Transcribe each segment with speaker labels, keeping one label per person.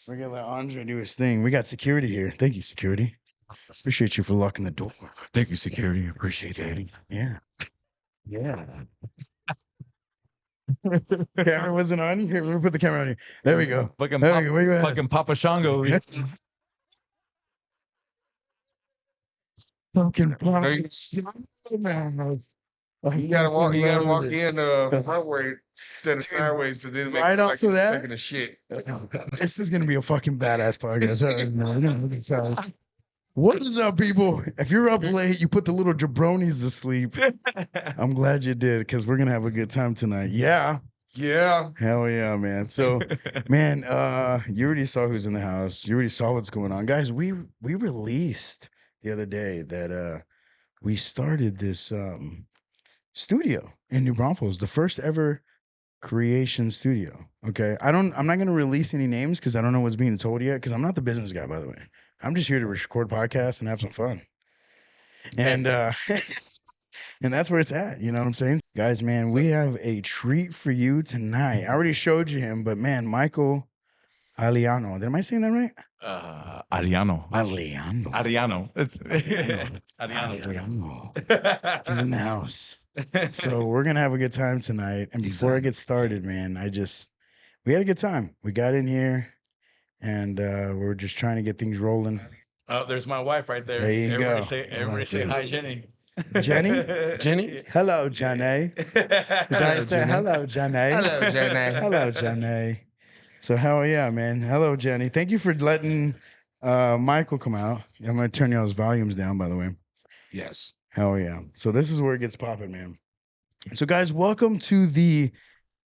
Speaker 1: We're gonna let Andre do his thing. We got security here. Thank you, security. Appreciate you for locking the door.
Speaker 2: Thank you, security. Appreciate that.
Speaker 1: Yeah. Yeah. Camera wasn't on you. Here, let me put the camera on you. There we go.
Speaker 2: Fucking
Speaker 1: There we go. Where you at?
Speaker 2: fucking Papa Shango.
Speaker 1: Fucking
Speaker 3: You gotta walk in front way instead of sideways, so then it makes
Speaker 1: Right
Speaker 3: it like
Speaker 1: off of
Speaker 3: you're
Speaker 1: that?
Speaker 3: taking a shit.
Speaker 1: This is gonna be a fucking badass podcast. What is up, people? If you're up late, you put the little jabronis to sleep. I'm glad you did, because we're gonna have a good time tonight. Yeah.
Speaker 3: Yeah.
Speaker 1: Hell yeah, man. So, man, you already saw who's in the house. You already saw what's going on. Guys, we released the other day that we started this studio in New Braunfels, the first ever creation studio. Okay. I'm not gonna release any names because I don't know what's being told yet, because I'm not the business guy, by the way. I'm just here to record podcasts and have some fun. And and that's where it's at. You know what I'm saying? Guys, man, we have a treat for you tonight. I already showed you him, but man, Michael Arellano. Am I saying that right?
Speaker 2: Ariano.
Speaker 1: Arellano.
Speaker 2: Ariano.
Speaker 1: He's in the house. So we're gonna have a good time tonight. And before I get started, man, we had a good time. We got in here and we're just trying to get things rolling.
Speaker 2: Oh, there's my wife right there.
Speaker 1: There you go.
Speaker 2: Everybody say hi, Jenny.
Speaker 1: Jenny?
Speaker 3: Jenny?
Speaker 1: Hello, Jenny.
Speaker 3: Hello,
Speaker 1: Say
Speaker 3: Jenny.
Speaker 1: hello, Jenny.
Speaker 3: Hello, Jenny.
Speaker 1: Hello, Jenny. So hell yeah, man. Hello, Jenny. Thank you for letting Michael come out. I'm gonna turn y'all's volumes down, by the way.
Speaker 3: Yes.
Speaker 1: Hell yeah. So this is where it gets popping, man. So guys, welcome to the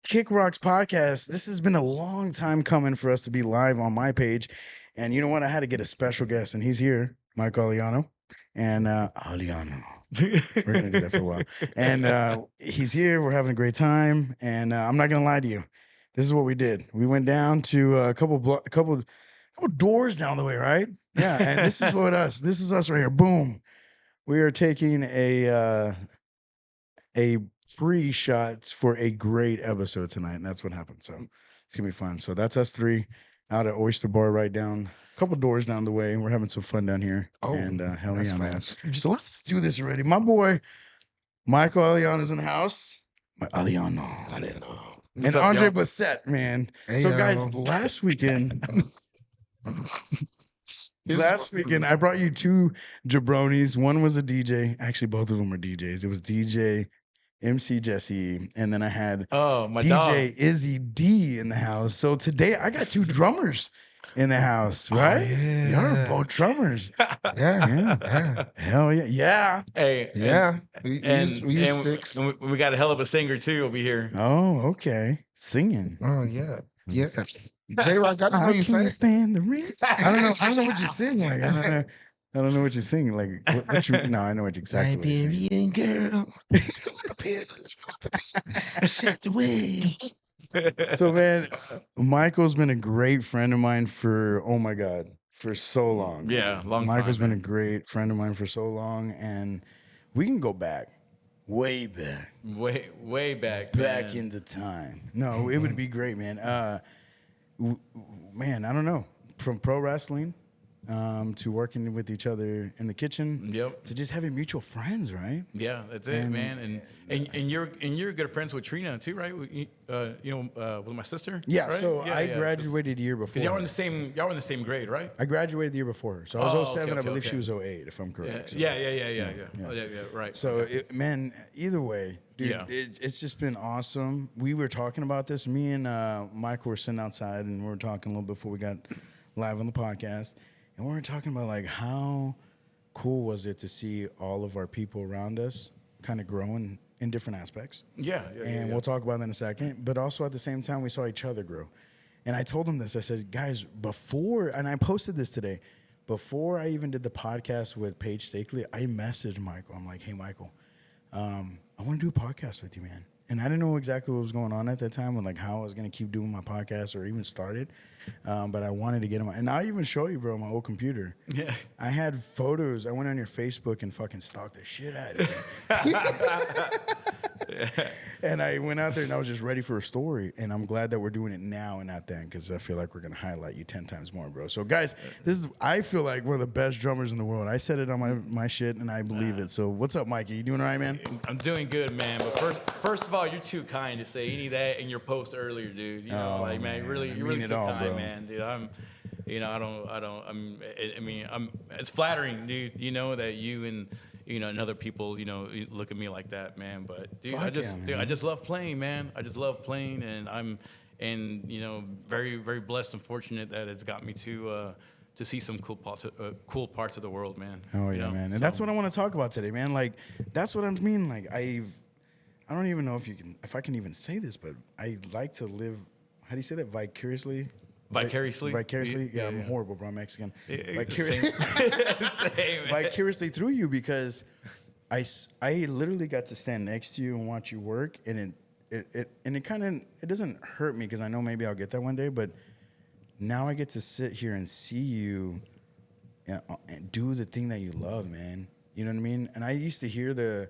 Speaker 1: KickRocks Podcast. This has been a long time coming for us to be live on my page. And you know what? I had to get a special guest, and he's here, Michael Arellano. And Arellano. We're going to do that for a while. And he's here. We're having a great time. And I'm not going to lie to you. This is what we did. We went down to a couple doors down the way, right? Yeah. And this is this is us right here. Boom. We are taking a free shots for a great episode tonight. And that's what happened. So it's going to be fun. So that's us three out at Oyster Bar right down a couple doors down the way. We're having some fun down here.
Speaker 3: Oh,
Speaker 1: and hell
Speaker 3: that's
Speaker 1: yeah, man.
Speaker 3: fast.
Speaker 1: So let's do this already. My boy, Michael Arellano's in the house. Arellano. And
Speaker 2: What's up,
Speaker 1: Andre
Speaker 2: y'all?
Speaker 1: Bassett, man.
Speaker 3: Hey,
Speaker 1: So
Speaker 3: yo.
Speaker 1: guys, last weekend, I brought you two jabronis. One was a DJ. Actually, both of them were DJs. It was DJ MC Jesse, and then I had
Speaker 2: My
Speaker 1: DJ
Speaker 2: dog.
Speaker 1: Izzy D in the house. So today I got two drummers in the house, right?
Speaker 3: yeah.
Speaker 1: You're both drummers.
Speaker 3: Yeah.
Speaker 1: Hell yeah. Yeah.
Speaker 2: Hey.
Speaker 3: Yeah. We use
Speaker 2: and
Speaker 3: sticks.
Speaker 2: we got a hell of a singer too over here.
Speaker 1: Oh, okay. Singing.
Speaker 3: Oh, yeah. Yeah. JRock, I know
Speaker 1: I
Speaker 3: you
Speaker 1: can't
Speaker 3: saying.
Speaker 1: stand the rain. I don't know what you sing. Like, I don't know what you're singing. Like, what you? No, I know what exactly. What you're singing.
Speaker 3: Liberian girl. Shut away.
Speaker 1: So, man, Michael's been a great friend of mine for, oh my God, for so long.
Speaker 2: Yeah, long
Speaker 1: Michael's
Speaker 2: time.
Speaker 1: been a great friend of mine for so long, and we can go back, way back,
Speaker 2: way back man.
Speaker 1: into time. No, it would be great, man. Man, I don't know, from pro wrestling to working with each other in the kitchen,
Speaker 2: Yep.
Speaker 1: to just having mutual friends, right?
Speaker 2: Yeah, that's it, man. And you're good friends with Trina too, right? With my sister.
Speaker 1: Yeah.
Speaker 2: right?
Speaker 1: So I graduated a year before.
Speaker 2: Because y'all were in the same grade, right?
Speaker 1: I graduated the year before her. So I was
Speaker 2: Oh,
Speaker 1: 07.
Speaker 2: okay,
Speaker 1: I believe
Speaker 2: okay.
Speaker 1: she was 08, if I'm correct. So,
Speaker 2: Yeah.
Speaker 1: Yeah.
Speaker 2: Oh, yeah, right.
Speaker 1: So, man, either way, dude,
Speaker 2: Yeah.
Speaker 1: it's just been awesome. We were talking about this. Me and Michael were sitting outside, and we were talking a little before we got live on the podcast. And we were talking about, like, how cool was it to see all of our people around us kind of growing in different aspects.
Speaker 2: Yeah.
Speaker 1: And we'll talk about that in a second. But also at the same time, we saw each other grow. And I told him this. I said, guys, and I posted this today, before I even did the podcast with Paige Stakely, I messaged Michael. I'm like, hey, Michael, I want to do a podcast with you, man. And I didn't know exactly what was going on at that time, and like how I was going to keep doing my podcast or even start it. But I wanted to get him. And I'll even show you, bro, my old computer.
Speaker 2: Yeah.
Speaker 1: I had photos. I went on your Facebook and fucking stalked the shit out of you. And I went out there and I was just ready for a story. And I'm glad that we're doing it now and not then, because I feel like we're gonna highlight you 10 times more, bro. So guys, I feel like we're the best drummers in the world. I said it on my shit and I believe it. So what's up, Mikey? You doing all right, man?
Speaker 2: I'm doing good, man. But first of all, you're too kind to say any of that in your post earlier, dude. You know,
Speaker 1: Oh, man.
Speaker 2: you're really
Speaker 1: I
Speaker 2: too
Speaker 1: mean it all,
Speaker 2: kind,
Speaker 1: bro.
Speaker 2: man, dude. It's flattering, dude. You know that you and other people, look at me like that, man. But dude, I just love playing, man. I just love playing, and I'm very, very blessed and fortunate that it's got me to see some cool parts of the world, man.
Speaker 1: Oh yeah, man. And that's what I want to talk about today, man. Like, that's what I mean. Like, I don't even know if I can even say this, but I like to live. How do you say that? Vicariously.
Speaker 2: Vicariously?
Speaker 1: Yeah, I'm horrible, bro. I'm Mexican.
Speaker 2: Vicariously. Same,
Speaker 1: Vicariously through you, because I literally got to stand next to you and watch you work, and it doesn't hurt me because I know maybe I'll get that one day, but now I get to sit here and see you and do the thing that you love, man. You know what I mean? And I used to hear the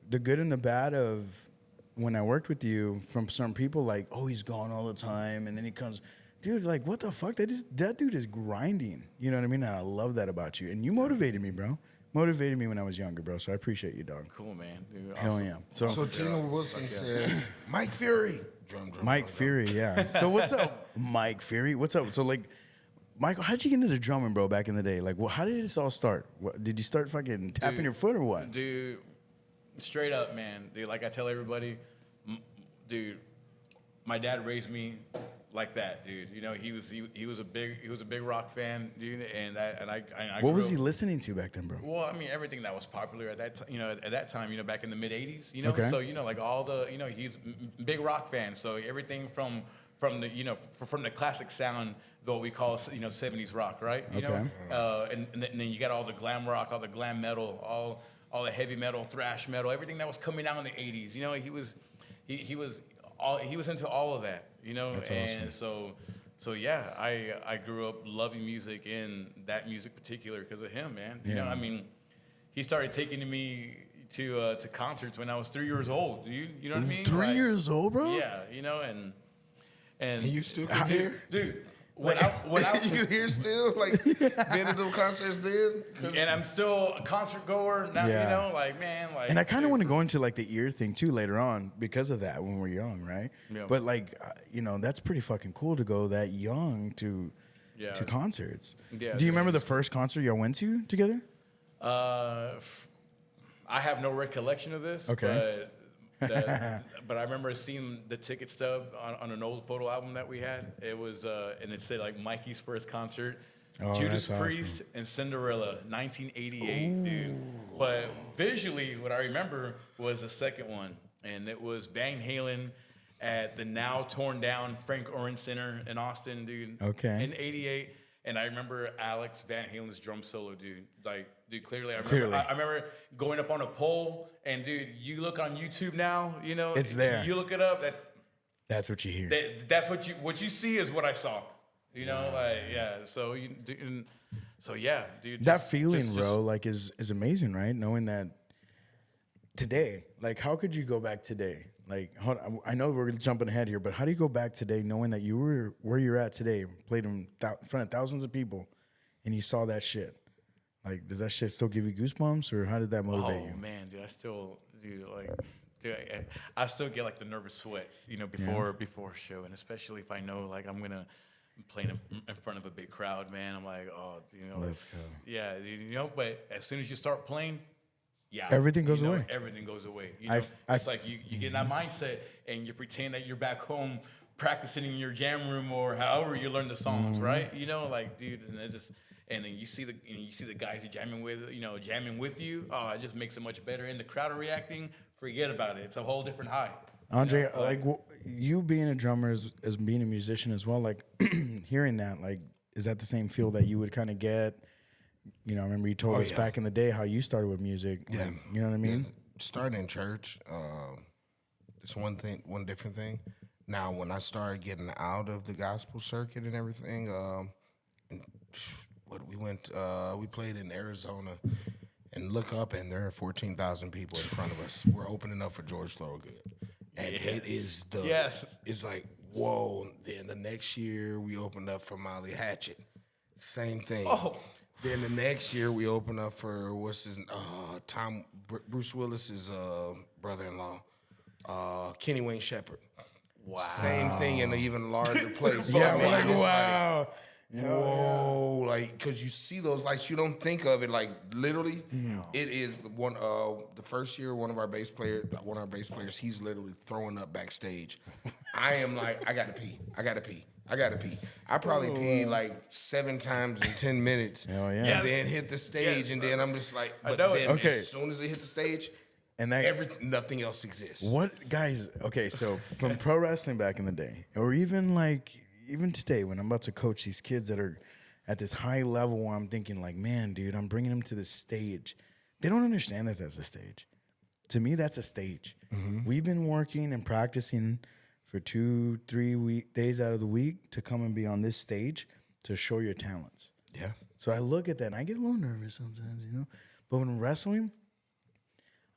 Speaker 1: good and the bad of when I worked with you from some people, like, oh, he's gone all the time, and then he comes. Dude, like, what the fuck? That dude is grinding. You know what I mean? And I love that about you. And you motivated me, bro. Motivated me when I was younger, bro. So I appreciate you, dog.
Speaker 2: Cool, man. Dude,
Speaker 1: Hell
Speaker 2: awesome.
Speaker 1: yeah.
Speaker 3: So Tina Wilson says, Mike Fury. Drum.
Speaker 1: Mike Fury, yeah. So what's up, Mike Fury? What's up? So, like, Michael, how'd you get into the drumming, bro, back in the day? Like, how did this all start? Did you start fucking tapping your foot or what?
Speaker 2: Dude, straight up, man. Dude, like I tell everybody, dude, my dad raised me like that, dude. You know, he was a big rock fan, dude, and I
Speaker 1: what was he listening to back then, bro?
Speaker 2: Well, I mean, everything that was popular at that time, back in the mid '80s, you know.
Speaker 1: Okay.
Speaker 2: So like all the, he's a big rock fan. So everything from the classic sound, what we call '70s rock, right? You
Speaker 1: Okay.
Speaker 2: know, and then you got all the glam rock, all the glam metal, all the heavy metal, thrash metal, everything that was coming out in the '80s. You know, he was into all of that, you know.
Speaker 1: That's
Speaker 2: and
Speaker 1: awesome.
Speaker 2: so yeah, I grew up loving music and that music particular because of him, man. You know, I mean, he started taking me to concerts when I was 3 years old. You know what I mean?
Speaker 1: 3 years old, bro?
Speaker 2: Yeah, and
Speaker 3: you still can hear?
Speaker 2: Dude. When I
Speaker 3: you hear still, like, been to those concerts then?
Speaker 2: And I'm still a concert goer now,
Speaker 1: Yeah.
Speaker 2: you know, like, man, like.
Speaker 1: And I kind of want to go into like the ear thing too later on because of that when we're young, right?
Speaker 2: Yeah.
Speaker 1: But like, that's pretty fucking cool to go that young to concerts.
Speaker 2: Yeah,
Speaker 1: Do you remember the first concert y'all went to together?
Speaker 2: I have no recollection of this.
Speaker 1: Okay.
Speaker 2: But I remember seeing the ticket stub on an old photo album that we had. It was, and it said like Mikey's first concert,
Speaker 1: Oh,
Speaker 2: Judas
Speaker 1: that's
Speaker 2: Priest
Speaker 1: awesome.
Speaker 2: and Cinderella, 1988, dude. But visually, what I remember was the second one, and it was Van Halen at the now torn down Frank Orange Center in Austin, dude.
Speaker 1: Okay.
Speaker 2: In '88. And I remember Alex Van Halen's drum solo, dude. Like, dude, clearly. I remember going up on a pole, and dude, you look on YouTube now,
Speaker 1: It's there.
Speaker 2: You look it up.
Speaker 1: That's what you hear.
Speaker 2: That's what you see is what I saw. You know, like, yeah. So yeah, dude.
Speaker 1: That feeling, bro, like is amazing, right? Knowing that today, like, how could you go back today? Like, I know we're jumping ahead here, but how do you go back today knowing that you were where you're at today, played in front of thousands of people, and you saw that shit? Like, does that shit still give you goosebumps, or how did that motivate you?
Speaker 2: Oh man, dude, I still get like the nervous sweats, before a show, and especially if I know like I'm gonna play in front of a big crowd, man. I'm like, oh,
Speaker 1: Let's go.
Speaker 2: Yeah, but as soon as you start playing. Yeah,
Speaker 1: Everything goes away.
Speaker 2: Everything goes away. It's like you get in that mindset and you pretend that you're back home practicing in your jam room or however you learn the songs, right? Like, dude, and then you see the guys you're jamming with you. Oh, it just makes it much better. And the crowd are reacting. Forget about it. It's a whole different high.
Speaker 1: Andre, you being a drummer as being a musician as well, like hearing that, like, is that the same feel that you would kind of get? I remember you told us back in the day how you started with music.
Speaker 3: Yeah.
Speaker 1: Like, you know what I mean?
Speaker 3: Yeah. Starting in church, it's one different thing. Now, when I started getting out of the gospel circuit and everything, we played in Arizona, and look up, and there are 14,000 people in front of us. We're opening up for George Thorogood. And it is it's like, whoa. Then the next year, we opened up for Molly Hatchet. Same thing.
Speaker 2: Oh.
Speaker 3: Then the next year, we opened up for, Bruce Willis's brother-in-law, Kenny Wayne Shepherd.
Speaker 2: Wow.
Speaker 3: Same thing in an even larger place.
Speaker 1: Yeah,
Speaker 3: You know what I mean? It's
Speaker 1: wow.
Speaker 3: Whoa, like, because you see those lights, you don't think of it like literally. It is the first year one of our bass players, he's literally throwing up backstage. I am like, I gotta pee. I probably peed like 7 times in 10 minutes.
Speaker 1: Hell yeah.
Speaker 3: And then hit the stage, and then I'm just like, but
Speaker 2: know
Speaker 3: then
Speaker 2: it.
Speaker 1: Okay.
Speaker 3: as soon as it hit the stage,
Speaker 1: And that
Speaker 3: nothing else exists.
Speaker 1: What guys? Okay, so from pro wrestling back in the day, or even today, when I'm about to coach these kids that are at this high level, where I'm thinking like, man, dude, I'm bringing them to the stage. They don't understand that that's a stage. To me, that's a stage. We've been working and practicing for 2-3 days out of the week to come and be on this stage to show your talents.
Speaker 3: Yeah.
Speaker 1: So I look at that and I get a little nervous sometimes, you know. But when wrestling,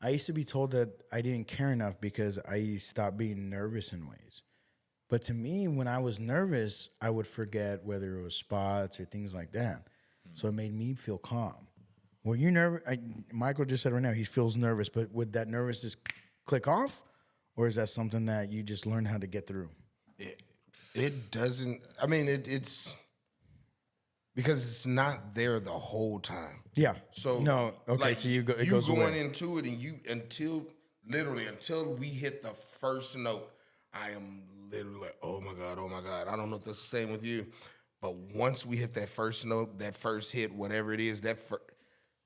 Speaker 1: I used to be told that I didn't care enough because I stopped being nervous in ways. But to me, when I was nervous, I would forget whether it was spots or things like that. So it made me feel calm. Were you nervous? Michael just said right now he feels nervous, but would that nervousness click off? Or is that something that you just learn how to get through?
Speaker 3: It doesn't. I mean, it's because it's not there the whole time.
Speaker 1: Yeah.
Speaker 3: So
Speaker 1: no. Okay.
Speaker 3: like,
Speaker 1: So it
Speaker 3: you
Speaker 1: goes
Speaker 3: going
Speaker 1: away.
Speaker 3: into it, and you until we hit the first note, I am literally like, oh my god. I don't know if that's the same with you, but once we hit that first note, that first hit, whatever it is,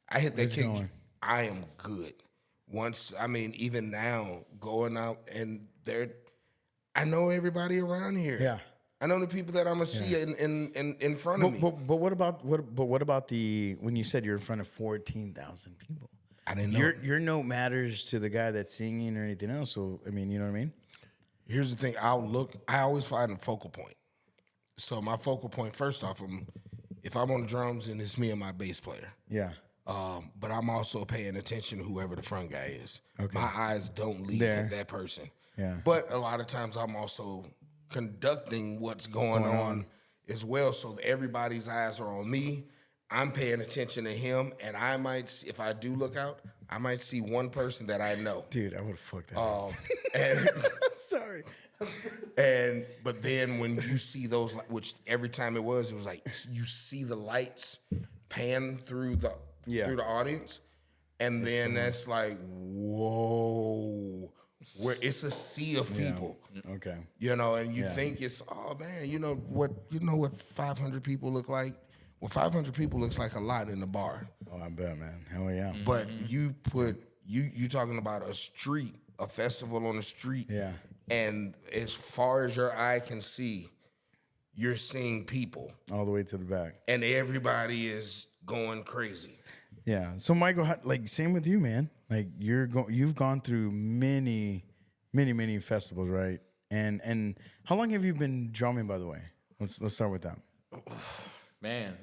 Speaker 3: I hit that kick,
Speaker 1: going.
Speaker 3: I am good. Once, I mean, even now, going out and I know everybody around here.
Speaker 1: Yeah.
Speaker 3: I know the people that I'm gonna see in front of me.
Speaker 1: But what about the when you said you're in front of 14,000 people?
Speaker 3: I didn't know.
Speaker 1: Your note matters to the guy that's singing or anything else. So I mean, you know what I mean?
Speaker 3: Here's the thing. I always find a focal point. So my focal point, first off, if I'm on the drums and it's me and my bass player.
Speaker 1: Yeah.
Speaker 3: But I'm also paying attention to whoever the front guy is.
Speaker 1: Okay.
Speaker 3: My eyes don't leave
Speaker 1: There.
Speaker 3: at that person.
Speaker 1: Yeah.
Speaker 3: But a lot of times I'm also conducting what's going on as well. So everybody's eyes are on me. I'm paying attention to him. And I might, if I do look out, I might see one person that I know.
Speaker 1: Dude, I would have fucked that up.
Speaker 3: And
Speaker 1: Sorry.
Speaker 3: but then when you see those, which every time it was like you see the lights pan through the audience, and then that's like, whoa, where it's a sea of people.
Speaker 1: Okay.
Speaker 3: You know, and you think it's, oh man, you know what 500 people look like? Well, 500 people looks like a lot in the bar.
Speaker 1: Oh, I bet, man. Hell yeah.
Speaker 3: But you talking about a street, a festival on the street.
Speaker 1: Yeah.
Speaker 3: And as far as your eye can see, you're seeing people.
Speaker 1: All the way to the back.
Speaker 3: And everybody is going crazy.
Speaker 1: Yeah. So Michael, like same with you, man. Like you've gone through many festivals, right? And how long have you been drumming, by the way? Let's start with that.
Speaker 2: Man,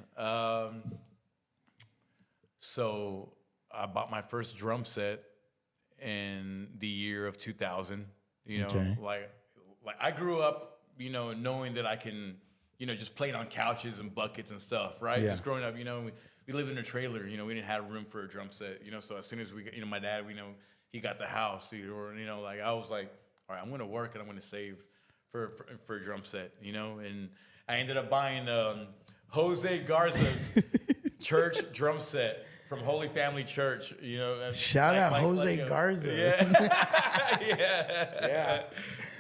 Speaker 2: so I bought my first drum set in the year of 2000. You know,
Speaker 1: Okay.
Speaker 2: like I grew up, you know, knowing that I can, you know, just playing on couches and buckets and stuff, right?
Speaker 1: Yeah.
Speaker 2: Just growing up, you know, we lived in a trailer. You know, we didn't have room for a drum set. You know, so as soon as my dad, he got the house, dude, or like I was like, all right, I'm gonna work and I'm gonna save for a drum set, you know, and I ended up buying Jose Garza's church drum set from Holy Family Church, you know.
Speaker 1: Shout out Jose Garza.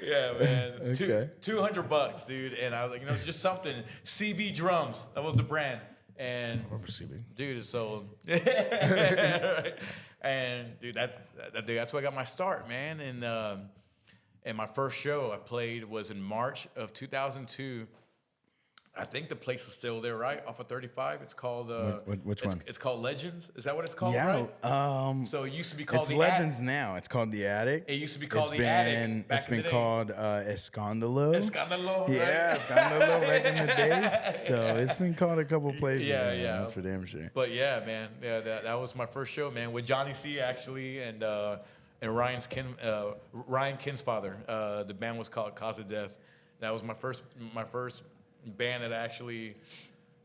Speaker 2: Yeah, man.
Speaker 1: Okay.
Speaker 2: $200, dude. And I was like, it's just something. CB Drums, that was the brand. And
Speaker 3: Remember CB?
Speaker 2: dude, so and dude, that's where I got my start, man. And my first show I played was in March of 2002 I think the place is still there, right? Off of 35. It's called
Speaker 1: which one?
Speaker 2: It's called Legends. Is that what it's called?
Speaker 1: Yeah.
Speaker 2: Right? So it used to be called
Speaker 1: It's
Speaker 2: the
Speaker 1: Legends now. It's called the Attic.
Speaker 2: It used to be called the Attic.
Speaker 1: It's been called Escándalo.
Speaker 2: Escándalo. Right?
Speaker 1: Yeah, Escándalo back in the day. So it's been called a couple places.
Speaker 2: Yeah,
Speaker 1: man.
Speaker 2: yeah.
Speaker 1: That's for damn sure.
Speaker 2: But yeah, man. Yeah, that was my first show, man, with Johnny C actually, and Ryan Kinsfather. The band was called Cause of Death. That was my first band that I actually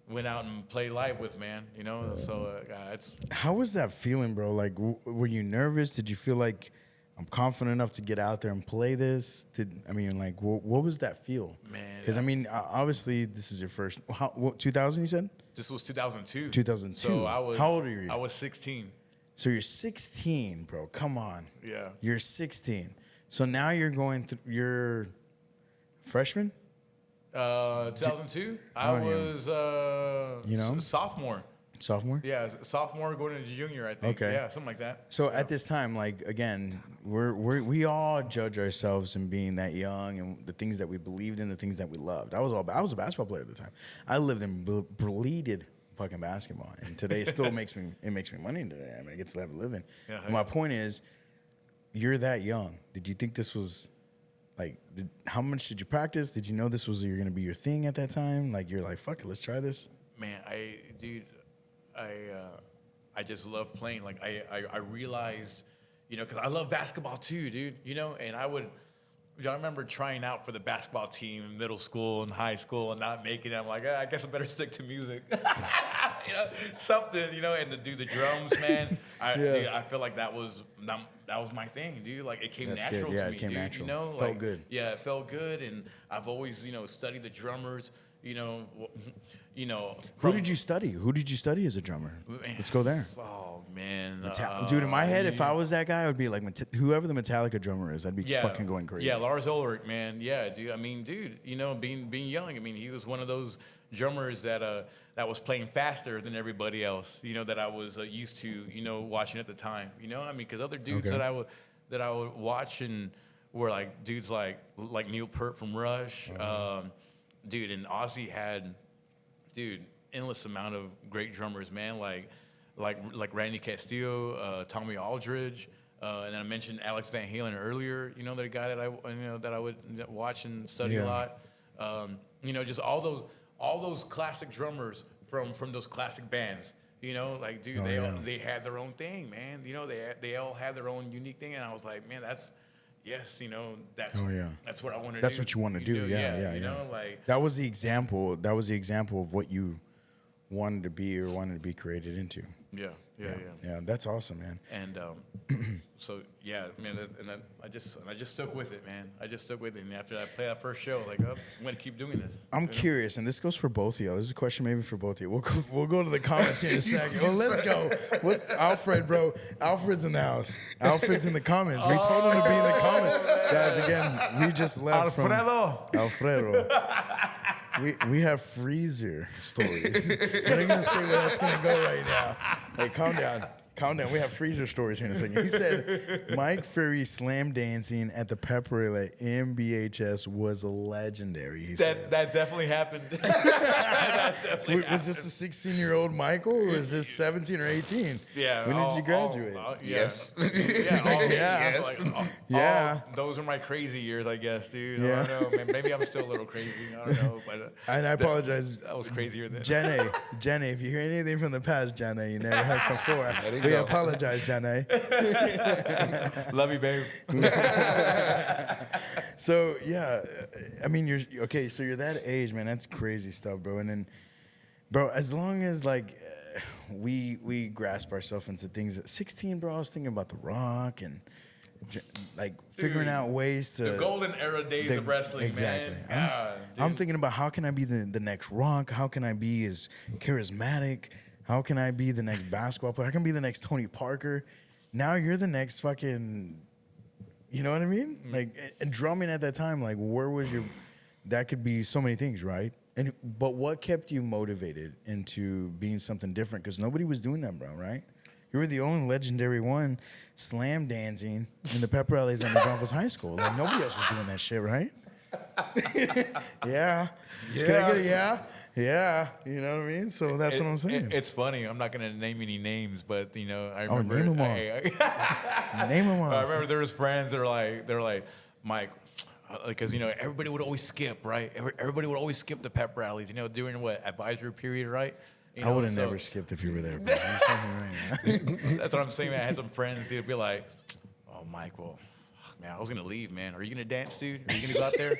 Speaker 2: went out and played live with, man. You know, so it's.
Speaker 1: How was that feeling, bro? Like, were you nervous? Did you feel like I'm confident enough to get out there and play this? What was that feel?
Speaker 2: Man,
Speaker 1: Because obviously this is your first. 2000? You said
Speaker 2: this was 2002.
Speaker 1: 2002.
Speaker 2: So I was.
Speaker 1: How old are you?
Speaker 2: I was 16.
Speaker 1: So you're 16, bro. Come on.
Speaker 2: Yeah.
Speaker 1: You're 16. So now you're going through. You're freshman.
Speaker 2: 2002. I was sophomore.
Speaker 1: Sophomore?
Speaker 2: Yeah, sophomore going into junior, I think.
Speaker 1: Okay.
Speaker 2: Yeah, something like that.
Speaker 1: So at this time, like, again, we all judge ourselves in being that young and the things that we believed in, the things that we loved. I was a basketball player at the time. I lived in bleeded fucking basketball, and today it still makes me money today. I mean, I get to have a living.
Speaker 2: Yeah,
Speaker 1: My point is, you're that young. Did you think this was like? How much did you practice? Did you know this was going to be your thing at that time? Like, you're like, fuck it, let's try this.
Speaker 2: Man, I just love playing. Like I realized, you know, because I love basketball too, dude. You know, and I remember trying out for the basketball team in middle school and high school and not making it. I'm like, I guess I better stick to music. You know, something, you know, and to do the drums, man. Dude, I feel like that was my thing, dude. Like it came natural to me,
Speaker 1: it came
Speaker 2: dude.
Speaker 1: natural.
Speaker 2: You know,
Speaker 1: Felt good.
Speaker 2: Yeah, it felt good, and I've always, you know, studied the drummers. You know,
Speaker 1: Who did you study? Who did you study as a drummer? Let's go there.
Speaker 2: Oh man,
Speaker 1: Dude, in my head, if I was that guy, I would be like whoever the Metallica drummer is. I'd be fucking going crazy.
Speaker 2: Yeah, Lars Ulrich, man. Yeah, dude. I mean, dude, you know, being young, I mean, he was one of those drummers that was playing faster than everybody else. You know, that I was used to, you know, watching at the time. You know, I mean, because other dudes that I would watch and were like dudes like Neil Peart from Rush, dude, and Ozzy had, dude, endless amount of great drummers, man. Like Randy Castillo, Tommy Aldridge, and I mentioned Alex Van Halen earlier. You know, the guy that I would watch and study a lot. You know, just all those classic drummers from those classic bands. You know, like dude, they had their own thing, man. You know, they all had their own unique thing, and I was like, man, that's. Yes, you know, that's what I want to do.
Speaker 1: That's what you want to do. Yeah.
Speaker 2: You know, like
Speaker 1: that was the example. That was the example of what you wanted to be or wanted to be created into. Yeah. That's awesome, man.
Speaker 2: And so yeah, man, and I just stuck with it, man. I just stuck with it, and after I played that first show, like, I'm gonna keep doing this.
Speaker 1: I'm curious, and this goes for both of you. This is a question maybe for both of you. We'll go to the comments here in a second. Well, let's go. Alfred, bro. Alfred's in the house. Alfred's in the comments. We told him to be in the comments, guys. Again, we just left Alfredo. We have freezer stories. We're not gonna say where that's gonna go right now. Hey, calm down. We have freezer stories here in a second. He said Mike Fury slam dancing at the pep rally at MBHS was legendary. He said
Speaker 2: that definitely happened.
Speaker 1: Was this a 16-year-old Michael, or was this 17 or 18?
Speaker 2: Yeah.
Speaker 1: When did you graduate?
Speaker 3: Yes.
Speaker 1: He's like, yeah.
Speaker 2: Those are my crazy years, I guess, dude.
Speaker 1: Yeah.
Speaker 2: I don't know. Man, maybe I'm still a little crazy. I don't know. But
Speaker 1: and I apologize.
Speaker 2: I was crazier then.
Speaker 1: Jenny, if you hear anything from the past, Jenny, you never heard before. We apologize, Jenny.
Speaker 2: Love you, babe.
Speaker 1: So yeah, I mean, you're okay. So you're that age, man. That's crazy stuff, bro. And then, bro, as long as like we grasp ourselves into things at 16, bro, I was thinking about the Rock and like figuring out ways to
Speaker 2: the golden era days of wrestling,
Speaker 1: exactly.
Speaker 2: Man.
Speaker 1: I'm thinking about how can I be the next Rock? How can I be as charismatic? How can I be the next basketball player? How can I be the next Tony Parker? Now you're the next fucking, you know what I mean? Mm-hmm. Like, and drumming at that time, like, where was your, that could be so many things, right? But what kept you motivated into being something different? Because nobody was doing that, bro, right? You were the only legendary one slam dancing in the pep rallies on the Johnville High School. Like, nobody else was doing that shit, right? Yeah. Can I get a yeah? Yeah, you know what I mean? So that's what I'm saying.
Speaker 2: It's funny. I'm not gonna name any names, but I remember.
Speaker 1: name 'em all. Name them all.
Speaker 2: I remember there was friends that were like, Mike, because everybody would always skip, right? Everybody would always skip the pep rallies, during what advisory period, right?
Speaker 1: I would have never skipped if you were there. Bro. I'm saying right now.
Speaker 2: That's what I'm saying, man. I had some friends who'd be like, "Oh, Mike, well, man, I was gonna leave, man. Are you gonna dance, dude? Are you gonna go out there,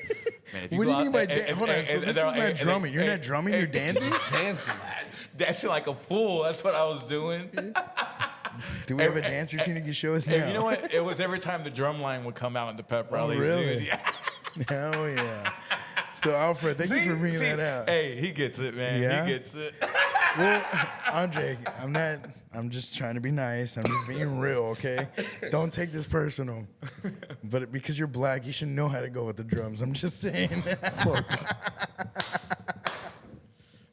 Speaker 2: man? If you
Speaker 1: What
Speaker 2: go
Speaker 1: do you mean
Speaker 2: out
Speaker 1: by
Speaker 2: there-
Speaker 1: dance? Hold on. So this is not drumming. You're not drumming. You're dancing.
Speaker 2: dancing like a fool. That's what I was doing.
Speaker 1: Do we have a dance routine you can show us now?
Speaker 2: And you know what? It was every time the drum line would come out in the pep rallies.
Speaker 1: really?
Speaker 2: Dude. Yeah.
Speaker 1: Hell yeah. So Alfred, thank you for bringing that out.
Speaker 2: Hey, he gets it, man.
Speaker 1: Yeah?
Speaker 2: He gets it.
Speaker 1: Well, Andre, I'm just trying to be nice. I'm just being real, okay? Don't take this personal. But because you're black, you should know how to go with the drums. I'm just saying.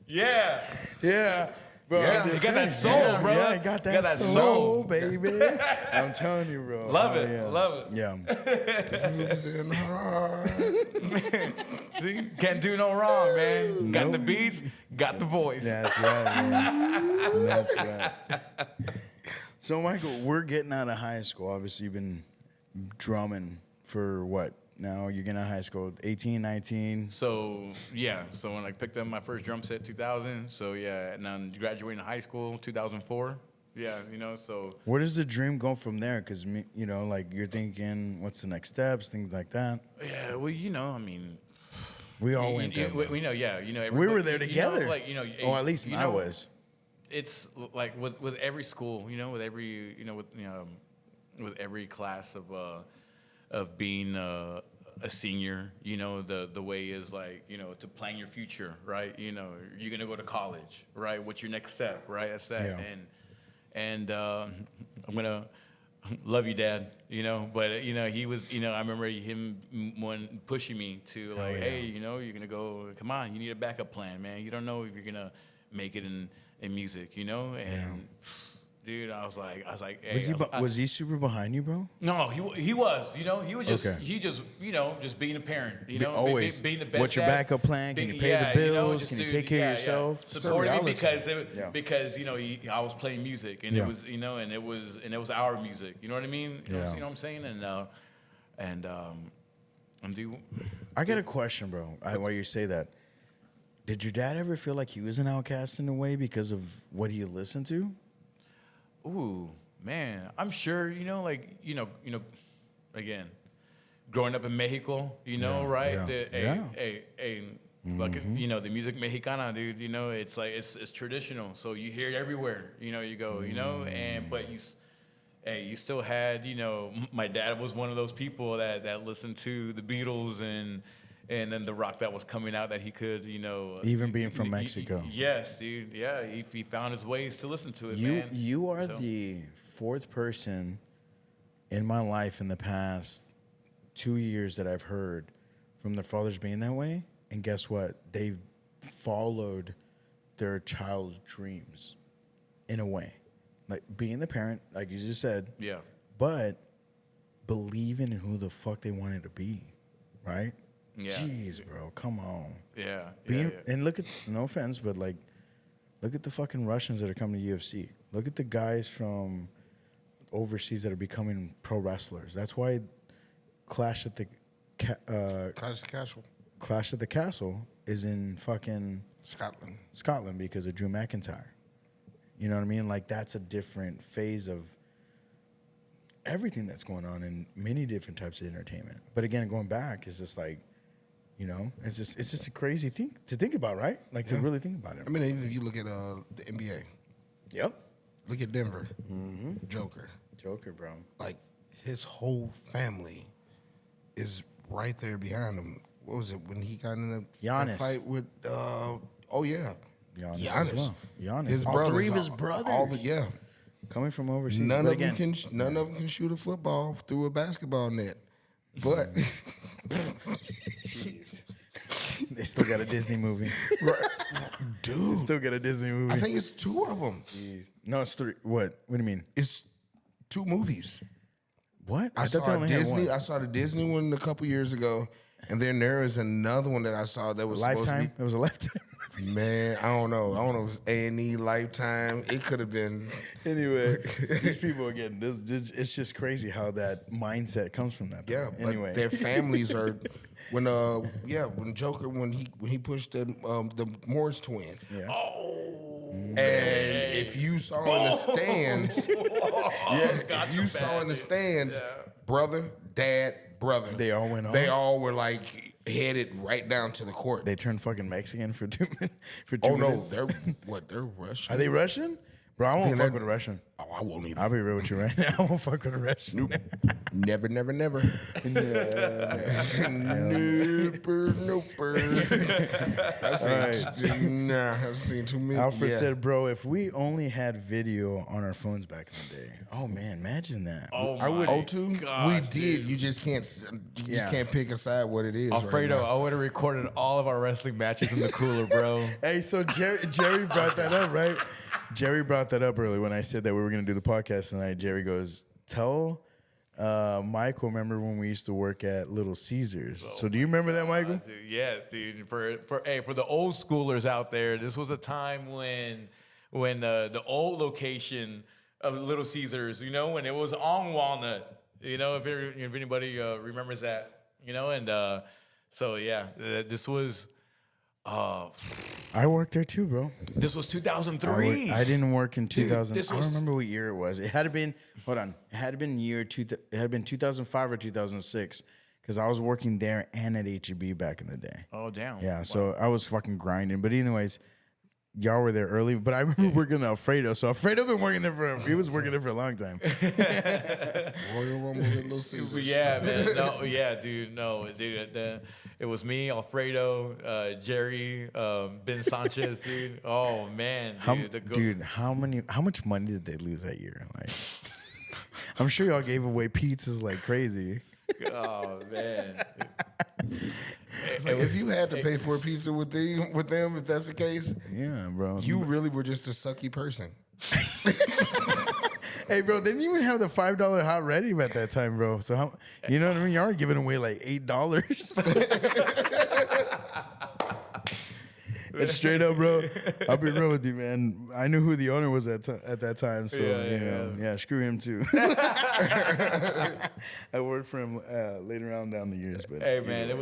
Speaker 2: Yeah.
Speaker 1: Yeah. Bro,
Speaker 3: Yeah,
Speaker 1: I'm
Speaker 2: you
Speaker 1: just
Speaker 2: got that
Speaker 1: saying.
Speaker 2: soul, bro.
Speaker 1: Yeah, I got that,
Speaker 2: You got that
Speaker 1: soul,
Speaker 2: soul.
Speaker 1: baby. I'm telling you, bro.
Speaker 2: Love
Speaker 1: Oh,
Speaker 2: it.
Speaker 1: yeah.
Speaker 2: Love it.
Speaker 1: Yeah.
Speaker 3: Losing heart.
Speaker 2: See? Can't do no wrong, man. Got the beats, got the voice.
Speaker 1: That's right, man. That's right. So, Michael, we're getting out of high school. Obviously, you've been drumming for what? Now you're getting out of high school, 18, 19.
Speaker 2: So, yeah. So when I picked up my first drum set, 2000. So, yeah. And then graduating high school, 2004. Yeah, so.
Speaker 1: Where does the dream go from there? Because, like you're thinking, what's the next steps, things like that.
Speaker 2: Yeah, well, I mean.
Speaker 1: We all went there.
Speaker 2: We know, yeah.
Speaker 1: We were there together.
Speaker 2: Or
Speaker 1: at least I was.
Speaker 2: It's like with every school, with every, with every class of being a senior, the way is like, to plan your future, right? You're gonna go to college, right? What's your next step, right? That's that.
Speaker 1: Yeah.
Speaker 2: And I'm gonna love you, Dad. But he was, I remember him pushing me to like,
Speaker 1: yeah.
Speaker 2: hey, you're gonna go. Come on, you need a backup plan, man. You don't know if you're gonna make it in music, and. Dude, I was like, hey,
Speaker 1: Was he super behind you, bro?
Speaker 2: no, he was, he was just,
Speaker 1: Okay.
Speaker 2: just being a parent,
Speaker 1: always.
Speaker 2: being the best.
Speaker 1: What's your
Speaker 2: dad,
Speaker 1: backup plan? Can you pay the bills? Can you take care of yourself?
Speaker 2: Supporting me
Speaker 3: reality.
Speaker 2: because I was playing music and
Speaker 1: Yeah.
Speaker 2: it was, and it was our music. You know what I mean? You know what I'm saying? And
Speaker 1: I got a question, bro. While you say that, did your dad ever feel like he was an outcast in a way because of what he listened to?
Speaker 2: Ooh, man, I'm sure, again, growing up in Mexico, right?
Speaker 1: yeah.
Speaker 2: Like, the music Mexicana, dude, it's like, it's traditional. So you hear it everywhere, you go, but you still had, my dad was one of those people that listened to the Beatles and then the rock that was coming out that he could,
Speaker 1: Even being from Mexico.
Speaker 2: Yes, dude. Yeah, he found his ways to listen to it,
Speaker 1: You
Speaker 2: man.
Speaker 1: you are the fourth person in my life in the past 2 years that I've heard from their fathers being that way. And guess what? They've followed their child's dreams in a way. Like being the parent, like you just said.
Speaker 2: Yeah.
Speaker 1: But believing in who the fuck they wanted to be, right?
Speaker 2: Yeah.
Speaker 1: Jeez, bro, come on.
Speaker 2: Yeah.
Speaker 1: Being, And look at, no offense, but like, look at the fucking Russians that are coming to UFC. Look at the guys from overseas that are becoming pro wrestlers. That's why Clash at the Castle is in fucking Scotland because of Drew McIntyre. You know what I mean? Like that's a different phase of everything that's going on in many different types of entertainment. But again, going back, it's just like, it's just a crazy thing to think about, right? Like to really think about it.
Speaker 3: I mean, even if you look at the NBA,
Speaker 1: Yep.
Speaker 3: look at Denver, Joker,
Speaker 1: bro.
Speaker 3: like his whole family is right there behind him. What was it when he got in a
Speaker 1: Giannis.
Speaker 3: fight with?
Speaker 1: Giannis. As well. Giannis.
Speaker 3: His
Speaker 1: All
Speaker 3: brothers,
Speaker 1: three of his brothers.
Speaker 3: Coming
Speaker 1: from overseas.
Speaker 3: None
Speaker 1: But
Speaker 3: of them can shoot a football through a basketball net, but
Speaker 1: they still got a Disney movie.
Speaker 3: dude,
Speaker 1: Still got a Disney movie.
Speaker 3: I think it's 2 of them.
Speaker 1: Jeez. No, it's 3. What? What do you mean?
Speaker 3: It's 2 movies.
Speaker 1: What?
Speaker 3: I
Speaker 1: thought
Speaker 3: saw
Speaker 1: they only had
Speaker 3: Disney.
Speaker 1: one.
Speaker 3: I saw the Disney one a couple years ago, and then there is another one that I saw that was supposed to
Speaker 1: Lifetime?
Speaker 3: be.
Speaker 1: It was a Lifetime.
Speaker 3: Man, I don't know. I don't know if it's A&E, Lifetime. It could have been.
Speaker 1: Anyway, these people again. This it's just crazy how that mindset comes from that.
Speaker 3: Yeah,
Speaker 1: But anyway,
Speaker 3: but their families are. When Joker when he pushed the Morris twin.
Speaker 1: yeah.
Speaker 2: Oh,
Speaker 3: And if you saw in the stands, if you saw in the stands, brother, dad, brother,
Speaker 1: They all went on?
Speaker 3: They all were like headed right down to the court.
Speaker 1: They turned fucking Mexican for 2 minutes. For 2
Speaker 3: Oh no,
Speaker 1: minutes.
Speaker 3: they're Russian.
Speaker 1: Are they Russian? Bro, I won't
Speaker 3: Yeah,
Speaker 1: fuck with a Russian.
Speaker 3: Oh, I won't either.
Speaker 1: I'll be real with you right now. I won't fuck with a Russian.
Speaker 3: Nope. Never. Noper. I've seen too many.
Speaker 1: Alfred said, bro, if we only had video on our phones back in the day. Oh, man, imagine that.
Speaker 2: Oh,
Speaker 3: I would.
Speaker 2: my
Speaker 3: O2.
Speaker 2: gosh,
Speaker 3: We did.
Speaker 2: dude.
Speaker 3: You just can't. You just
Speaker 1: Yeah.
Speaker 3: can't pick aside what it is.
Speaker 2: Alfredo,
Speaker 3: Right
Speaker 2: I would have recorded all of our wrestling matches in the cooler, bro.
Speaker 1: Hey, so Jerry brought that up, right? Jerry brought that up early when I said that we were going to do the podcast tonight. Jerry goes, tell Michael, remember when we used to work at Little Caesars? So do you remember that, Michael?
Speaker 2: Dude, yeah, dude. For the old schoolers out there, this was a time when the old location of Little Caesars, you know, when it was on Walnut, you know, if anybody remembers that, you know, and so yeah, this was.
Speaker 1: I worked there too, bro.
Speaker 2: This was 2003.
Speaker 1: I didn't work in 2000.
Speaker 2: this
Speaker 1: I
Speaker 2: was-
Speaker 1: don't remember what year it was. It had to been. Hold on. It had to been It had been 2005 or 2006 because I was working there and at HEB back in the day.
Speaker 2: Oh damn.
Speaker 1: Yeah, so I was fucking grinding. But anyways, y'all were there early. But I remember working at Alfredo. So Alfredo been working there he was working there for a long time.
Speaker 3: Royal Rumble with Little Caesars.
Speaker 2: Yeah, man. No, yeah, dude. No, dude. It was me, Alfredo, Jerry, Ben Sanchez, dude. Oh man, dude.
Speaker 1: How much money did they lose that year? Like, I'm sure y'all gave away pizzas like crazy.
Speaker 2: Oh man.
Speaker 3: If you had to pay for a pizza with them, if that's the case,
Speaker 1: Yeah, bro.
Speaker 3: you really were just a sucky person.
Speaker 1: Hey, bro, they didn't even have the $5 hot ready at that time, bro. So, you know what I mean? Y'all are giving away like $8. It's straight up, bro. I'll be real with you, man. I knew who the owner was at that time, so yeah, screw him too. I worked for him later on down the years, but
Speaker 2: Hey man, it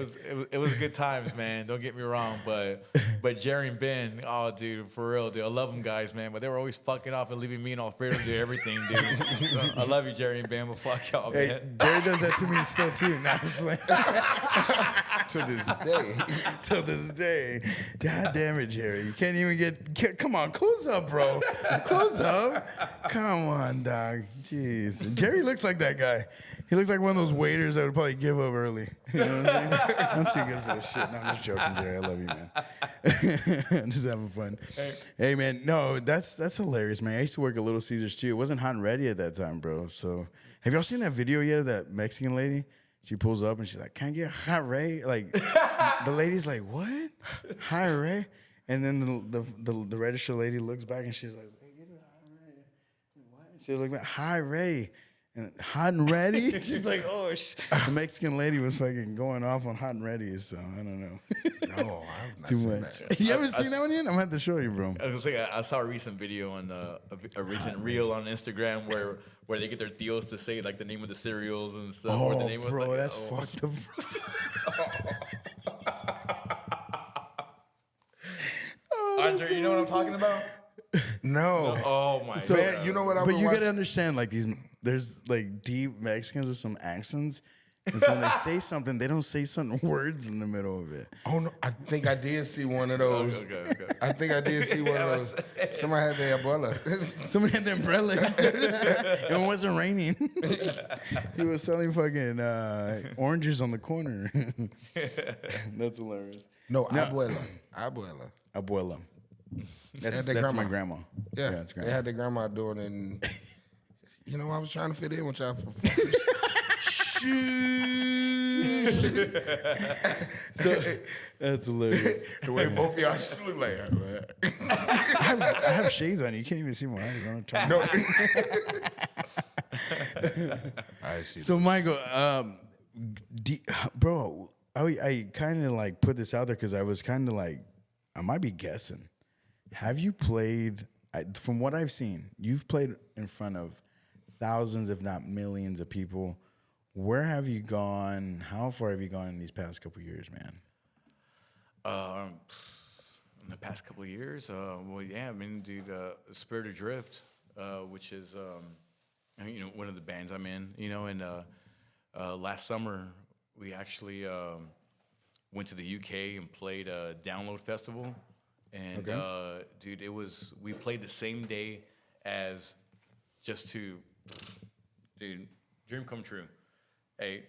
Speaker 2: was good times, man. Don't get me wrong, but Jerry and Ben, oh dude, for real, dude, I love them guys, man. But they were always fucking off and leaving me and Alfredo do everything, dude. I love you, Jerry and Ben, but fuck y'all,
Speaker 1: hey,
Speaker 2: man.
Speaker 1: Jerry does that to me still too. Nah, just playing.
Speaker 3: To this day.
Speaker 1: Till this day. God damn it, Jerry. You can't even come on, close up, bro. Close up. Come on, dog. Jeez. Jerry looks like that guy. He looks like one of those waiters that would probably give up early. You know what I'm saying? I'm too good for this shit. No, I'm just joking, Jerry. I love you, man. I'm just having fun. Hey, man. No, that's hilarious, man. I used to work at Little Caesars, too. It wasn't hot and ready at that time, bro. So, have y'all seen that video yet of that Mexican lady? She pulls up and she's like, "Can I get hot Ray?" Like, the lady's like, "What? Hot Ray?" And then the register lady looks back and she's like, "Hey, get it hot Ray." What? She looked back, "Hot Ray." And hot and ready? She's like, "Oh, the Mexican lady was fucking going off on hot and ready." So, I don't know.
Speaker 3: No, I've not
Speaker 1: Too
Speaker 3: seen
Speaker 1: much.
Speaker 3: that.
Speaker 1: You haven't seen that one yet? I'm going to have to show you, bro.
Speaker 2: I was like, I saw a recent video on a recent reel on Instagram where they get their tios to say like the name of the cereals and stuff. Or the
Speaker 1: Oh,
Speaker 2: name
Speaker 1: bro,
Speaker 2: of, like,
Speaker 1: that's fucked up.
Speaker 2: Andre, you know what I'm talking about?
Speaker 3: No.
Speaker 2: Oh my
Speaker 1: So,
Speaker 2: god.
Speaker 3: Man, you know what I've
Speaker 1: But
Speaker 3: been
Speaker 1: you
Speaker 3: watching?
Speaker 1: gotta understand, like there's like deep Mexicans with some accents, and so when they say something, they don't say certain words in the middle of it.
Speaker 3: Oh no, I think I did see one of those.
Speaker 2: Okay.
Speaker 3: I think I did see one of those. Somebody had the umbrella.
Speaker 1: Somebody had the umbrella. It wasn't raining. He was selling fucking oranges on the corner. That's hilarious.
Speaker 3: No, abuela.
Speaker 1: Abuela. That's
Speaker 3: their
Speaker 1: my
Speaker 3: grandma.
Speaker 1: grandma.
Speaker 3: Yeah,
Speaker 1: it's
Speaker 3: they
Speaker 1: grandma.
Speaker 3: had their grandma doing it. And, you know, I was trying to fit in with y'all.
Speaker 1: So that's hilarious.
Speaker 3: The way both of y'all just look like that, man.
Speaker 1: I have shades on. You can't even see my eyes. I'm trying.
Speaker 3: No. I see.
Speaker 1: So Michael, bro, I kind of like put this out there because I was kind of like, I might be guessing. Have you played? From what I've seen, you've played in front of thousands, if not millions, of people. Where have you gone? How far have you gone in these past couple of years, man?
Speaker 2: In the past couple of years, well, yeah, I mean, dude, Spirit Adrift, which is, one of the bands I'm in, and last summer we actually went to the UK and played a Download Festival, and dude, we played the same day as dream come true. Hey,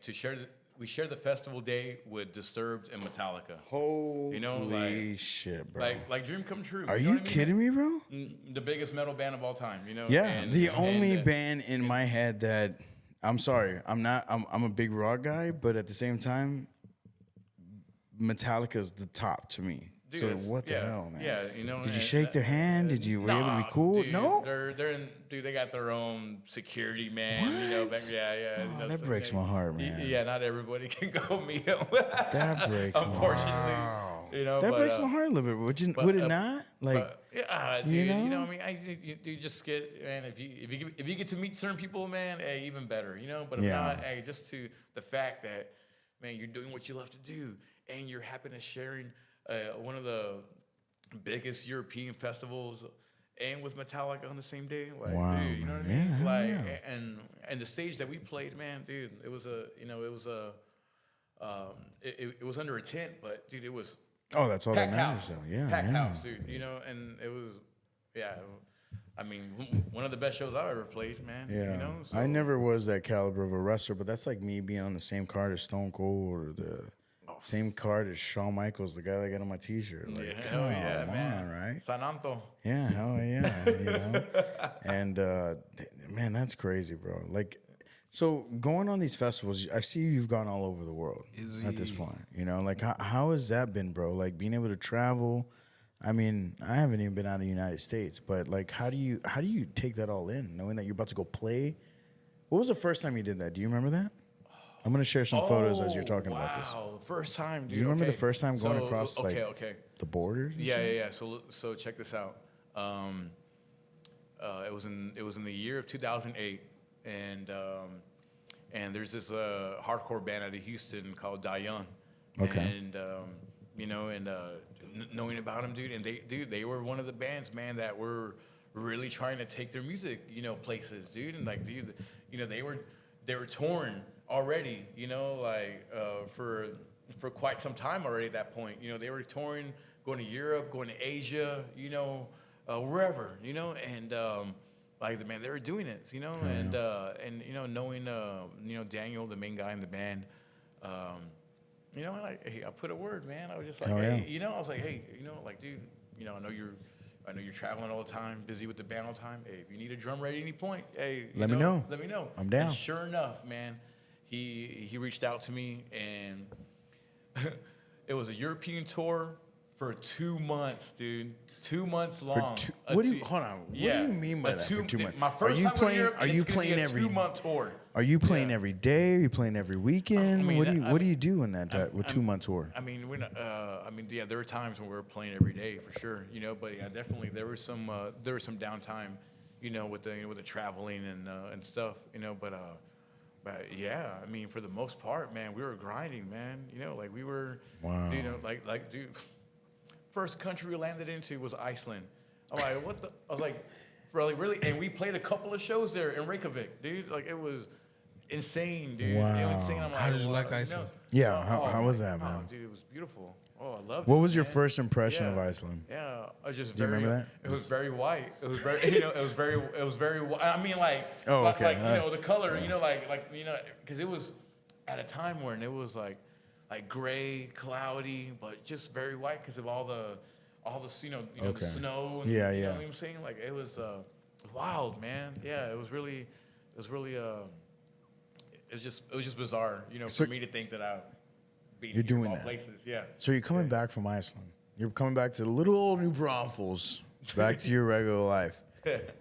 Speaker 2: we shared the festival day with Disturbed and Metallica.
Speaker 1: Holy shit, bro!
Speaker 2: Like dream come true.
Speaker 1: Are you kidding me, bro?
Speaker 2: The biggest metal band of all time,
Speaker 1: Yeah, the only band in my head that I'm sorry, I'm a big rock guy, but at the same time, Metallica's the top to me.
Speaker 2: Dude,
Speaker 1: so what the hell, man?
Speaker 2: Yeah,
Speaker 1: Did you shake their hand? Did you were you able to be cool?
Speaker 2: Dude,
Speaker 1: no.
Speaker 2: They got their own security, man.
Speaker 1: What?
Speaker 2: Yeah.
Speaker 1: That breaks my heart, man.
Speaker 2: Yeah, not everybody can go meet them.
Speaker 1: That breaks
Speaker 2: unfortunately.
Speaker 1: Wow.
Speaker 2: That
Speaker 1: breaks my heart a little bit. Would it not?
Speaker 2: Dude, you just get, man. If you get to meet certain people, man, hey, even better, But if not, hey, just to the fact that, man, you're doing what you love to do, and you're happy to sharing one of the biggest European festivals, and with Metallica on the same day,
Speaker 1: wow,
Speaker 2: dude, you know what I mean? And the stage that we played, man, dude, it was it was under a tent, but dude, it was
Speaker 1: that's all that
Speaker 2: packed
Speaker 1: matters,
Speaker 2: house,
Speaker 1: though. Yeah,
Speaker 2: packed house, dude, and it was, I mean, one of the best shows I've ever played, man.
Speaker 1: Yeah,
Speaker 2: so.
Speaker 1: I never was that caliber of a wrestler, but that's like me being on the same card as Stone Cold or the same card as Shawn Michaels, the guy that got on my T-shirt. Like, come on, right?
Speaker 2: Sananto.
Speaker 1: Yeah, hell yeah, And man, that's crazy, bro. Like, so going on these festivals, I see you've gone all over the world at this point. Like how has that been, bro? Like being able to travel. I mean, I haven't even been out of the United States, but like, how do you take that all in, knowing that you're about to go play? What was the first time you did that? Do you remember that? I'm gonna share some photos as you're talking about this.
Speaker 2: Wow, first time, dude.
Speaker 1: Do you remember the first time going across the borders?
Speaker 2: Yeah. So check this out. It was in the year of 2008, and there's this hardcore band out of Houston called Dayan.
Speaker 1: Okay.
Speaker 2: And knowing about them, dude, and they were one of the bands, man, that were really trying to take their music, places, dude, and like, dude, they were touring already, for quite some time already at that point. They were touring, going to Europe, going to Asia, wherever, and man, they were doing it, and knowing Daniel, the main guy in the band, hey, I put a word, man. I was just like, hey, I was like, hey, dude, I know you're traveling all the time, busy with the band all the time. Hey, if you need a drummer at any point, hey,
Speaker 1: let me know.
Speaker 2: Let me know.
Speaker 1: I'm down.
Speaker 2: And sure enough, man, he reached out to me, and it was a European tour for 2 months, dude. 2 months long.
Speaker 1: Hold on. What do you mean by that? For 2 months?
Speaker 2: My first time in Europe,
Speaker 1: are you playing every
Speaker 2: 2-month tour?
Speaker 1: Are you playing every day? Are you playing every weekend? What do you do in that 2-month tour?
Speaker 2: I mean, we're not. There were times when we were playing every day for sure, But yeah, definitely there was some downtime, with the traveling and stuff, But yeah, I mean, for the most part, man, we were grinding, man. Like we were,
Speaker 1: wow.
Speaker 2: Dude. First country we landed into was Iceland. I'm like, what the? I was like, really? And we played a couple of shows there in Reykjavik, dude. Like it was insane, dude.
Speaker 1: Wow.
Speaker 2: It was insane. I'm like,
Speaker 3: How did you like Iceland?
Speaker 1: Yeah, how was that, man?
Speaker 2: Dude, it was beautiful. Oh, I loved it.
Speaker 1: What was your
Speaker 2: man.
Speaker 1: first impression of Iceland?
Speaker 2: Yeah, I was just
Speaker 1: Do you remember that?
Speaker 2: It was very white. It was very, it was very white. I mean, like,
Speaker 1: oh, okay.
Speaker 2: The color, because it was at a time when it was like gray, cloudy, but just very white because of all the the snow. And,
Speaker 1: yeah.
Speaker 2: You know what I'm saying? Like it was wild, man. Yeah, it was really, it was just bizarre, for me to think that I.
Speaker 1: You're doing that.
Speaker 2: Places, yeah.
Speaker 1: So you're coming back from Iceland. You're coming back to the little old New Braunfels, back to your regular life.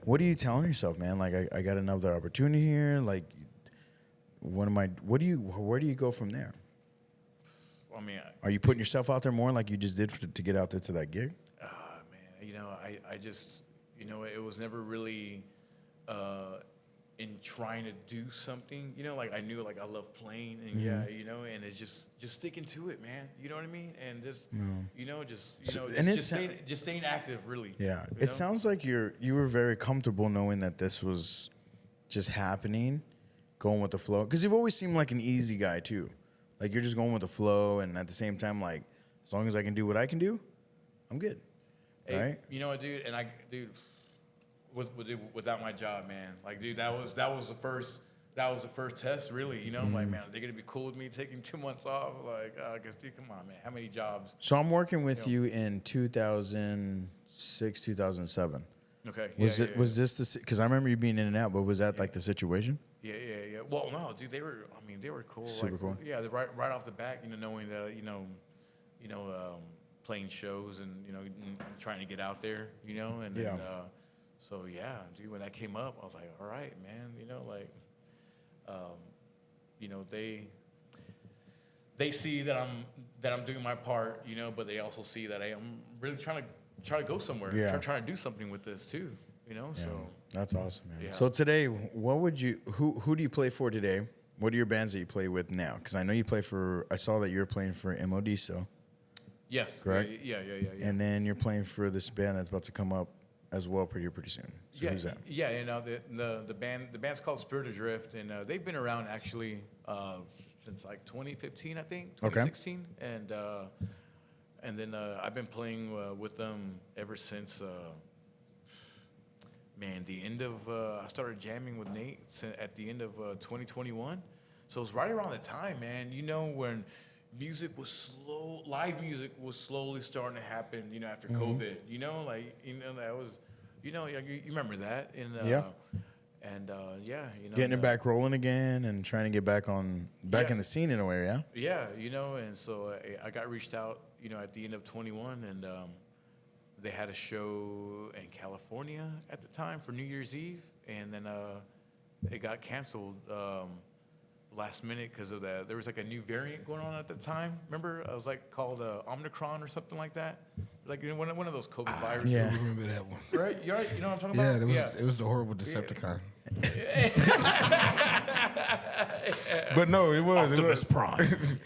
Speaker 1: What are you telling yourself, man? Like, I got another opportunity here. Like, where do you go from there?
Speaker 2: I mean,
Speaker 1: Are you putting yourself out there more like you just did to get out there to that gig?
Speaker 2: man, you know, I just, you know, it was never really in trying to do something, you know, like I knew like I love playing and you know, and it's just sticking to it, man. You know what I mean? And just, you know, just staying active, really.
Speaker 1: Yeah.
Speaker 2: You
Speaker 1: It
Speaker 2: know?
Speaker 1: sounds like you were very comfortable knowing that this was just happening, going with the flow. Because you've always seemed like an easy guy too. Like you're just going with the flow, and at the same time, like as long as I can do what I can do, I'm good.
Speaker 2: Hey,
Speaker 1: right?
Speaker 2: you know what, dude? And without my job, man, like, dude, that was the first test, really. You know, like, man, they're gonna be cool with me taking 2 months off. Like, I guess, dude, come on, man, how many jobs?
Speaker 1: So I'm working with you in 2006, 2007.
Speaker 2: Okay.
Speaker 1: Was this the? Because I remember you being in and out, but was that like the situation?
Speaker 2: Yeah. Well, no, dude, they were cool.
Speaker 1: Super cool.
Speaker 2: Yeah, right off the bat, you know, knowing that, playing shows and, you know, and trying to get out there, you know, and then, so yeah, dude, when that came up, I was like, all right, man, you know, like, you know, they see that I'm doing my part, you know, but they also see that I am really trying to go somewhere, trying to do something with this too, you know.
Speaker 1: Yeah.
Speaker 2: So
Speaker 1: That's awesome, man.
Speaker 2: Yeah.
Speaker 1: So today, who do you play for today? What are your bands that you play with now? Because I know you play for. I saw that you're playing for MOD still.
Speaker 2: yes,
Speaker 1: Correct?
Speaker 2: Yeah.
Speaker 1: And then you're playing for this band that's about to come up as well pretty soon. So who's that?
Speaker 2: Yeah, you know, the band's called Spirit Adrift, and they've been around actually since like 2015, I think, 2016, and then I've been playing with them ever since. The end of I started jamming with Nate at the end of 2021, so it was right around the time, man. You know, when live music was slowly starting to happen. You know, after COVID, you know, like, you know, that was, you know, you remember that, and you know,
Speaker 1: Getting it back rolling again and trying to get back in the scene in a way, yeah.
Speaker 2: Yeah, you know, and so I got reached out, you know, at the end of 21, and they had a show in California at the time for New Year's Eve, and then it got canceled last minute because of that. There was like a new variant going on at the time. Remember, it was like called Omicron or something like that. Like, you know, one of those COVID viruses.
Speaker 3: I remember that one.
Speaker 2: Right? You right? You know what I'm talking about?
Speaker 3: It was the horrible Decepticon. But no, it was
Speaker 2: Optimus Prime.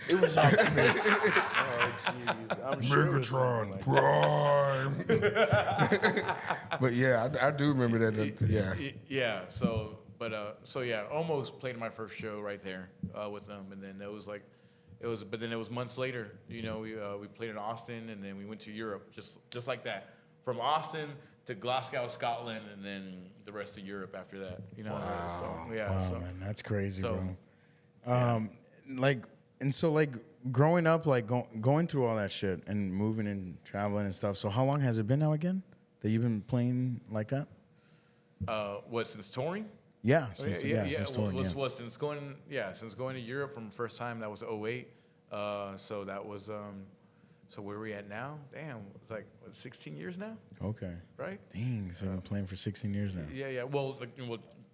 Speaker 1: It was Optimus. Oh, jeez. I'm sure it was
Speaker 3: Megatron
Speaker 1: something like
Speaker 3: Prime. But yeah, I do remember that. Yeah.
Speaker 2: Yeah. So yeah, almost played my first show right there with them, and then but then it was months later. You know, we played in Austin, and then we went to Europe, just like that, from Austin to Glasgow, Scotland, and then the rest of Europe after that. You know.
Speaker 3: Wow.
Speaker 2: So, yeah.
Speaker 1: Wow,
Speaker 2: so,
Speaker 1: man, that's crazy,
Speaker 2: so,
Speaker 1: bro. Like growing up, like going through all that shit and moving and traveling and stuff. So how long has it been now again that you've been playing like that?
Speaker 2: since touring?
Speaker 1: Yeah, since touring,
Speaker 2: Since going to Europe from first time, that was 2008. So that was so where are we at now? Damn, it's like 16 years now,
Speaker 1: Okay.
Speaker 2: right?
Speaker 1: Dang, so you've been playing for 16 years now.
Speaker 2: Yeah. Well,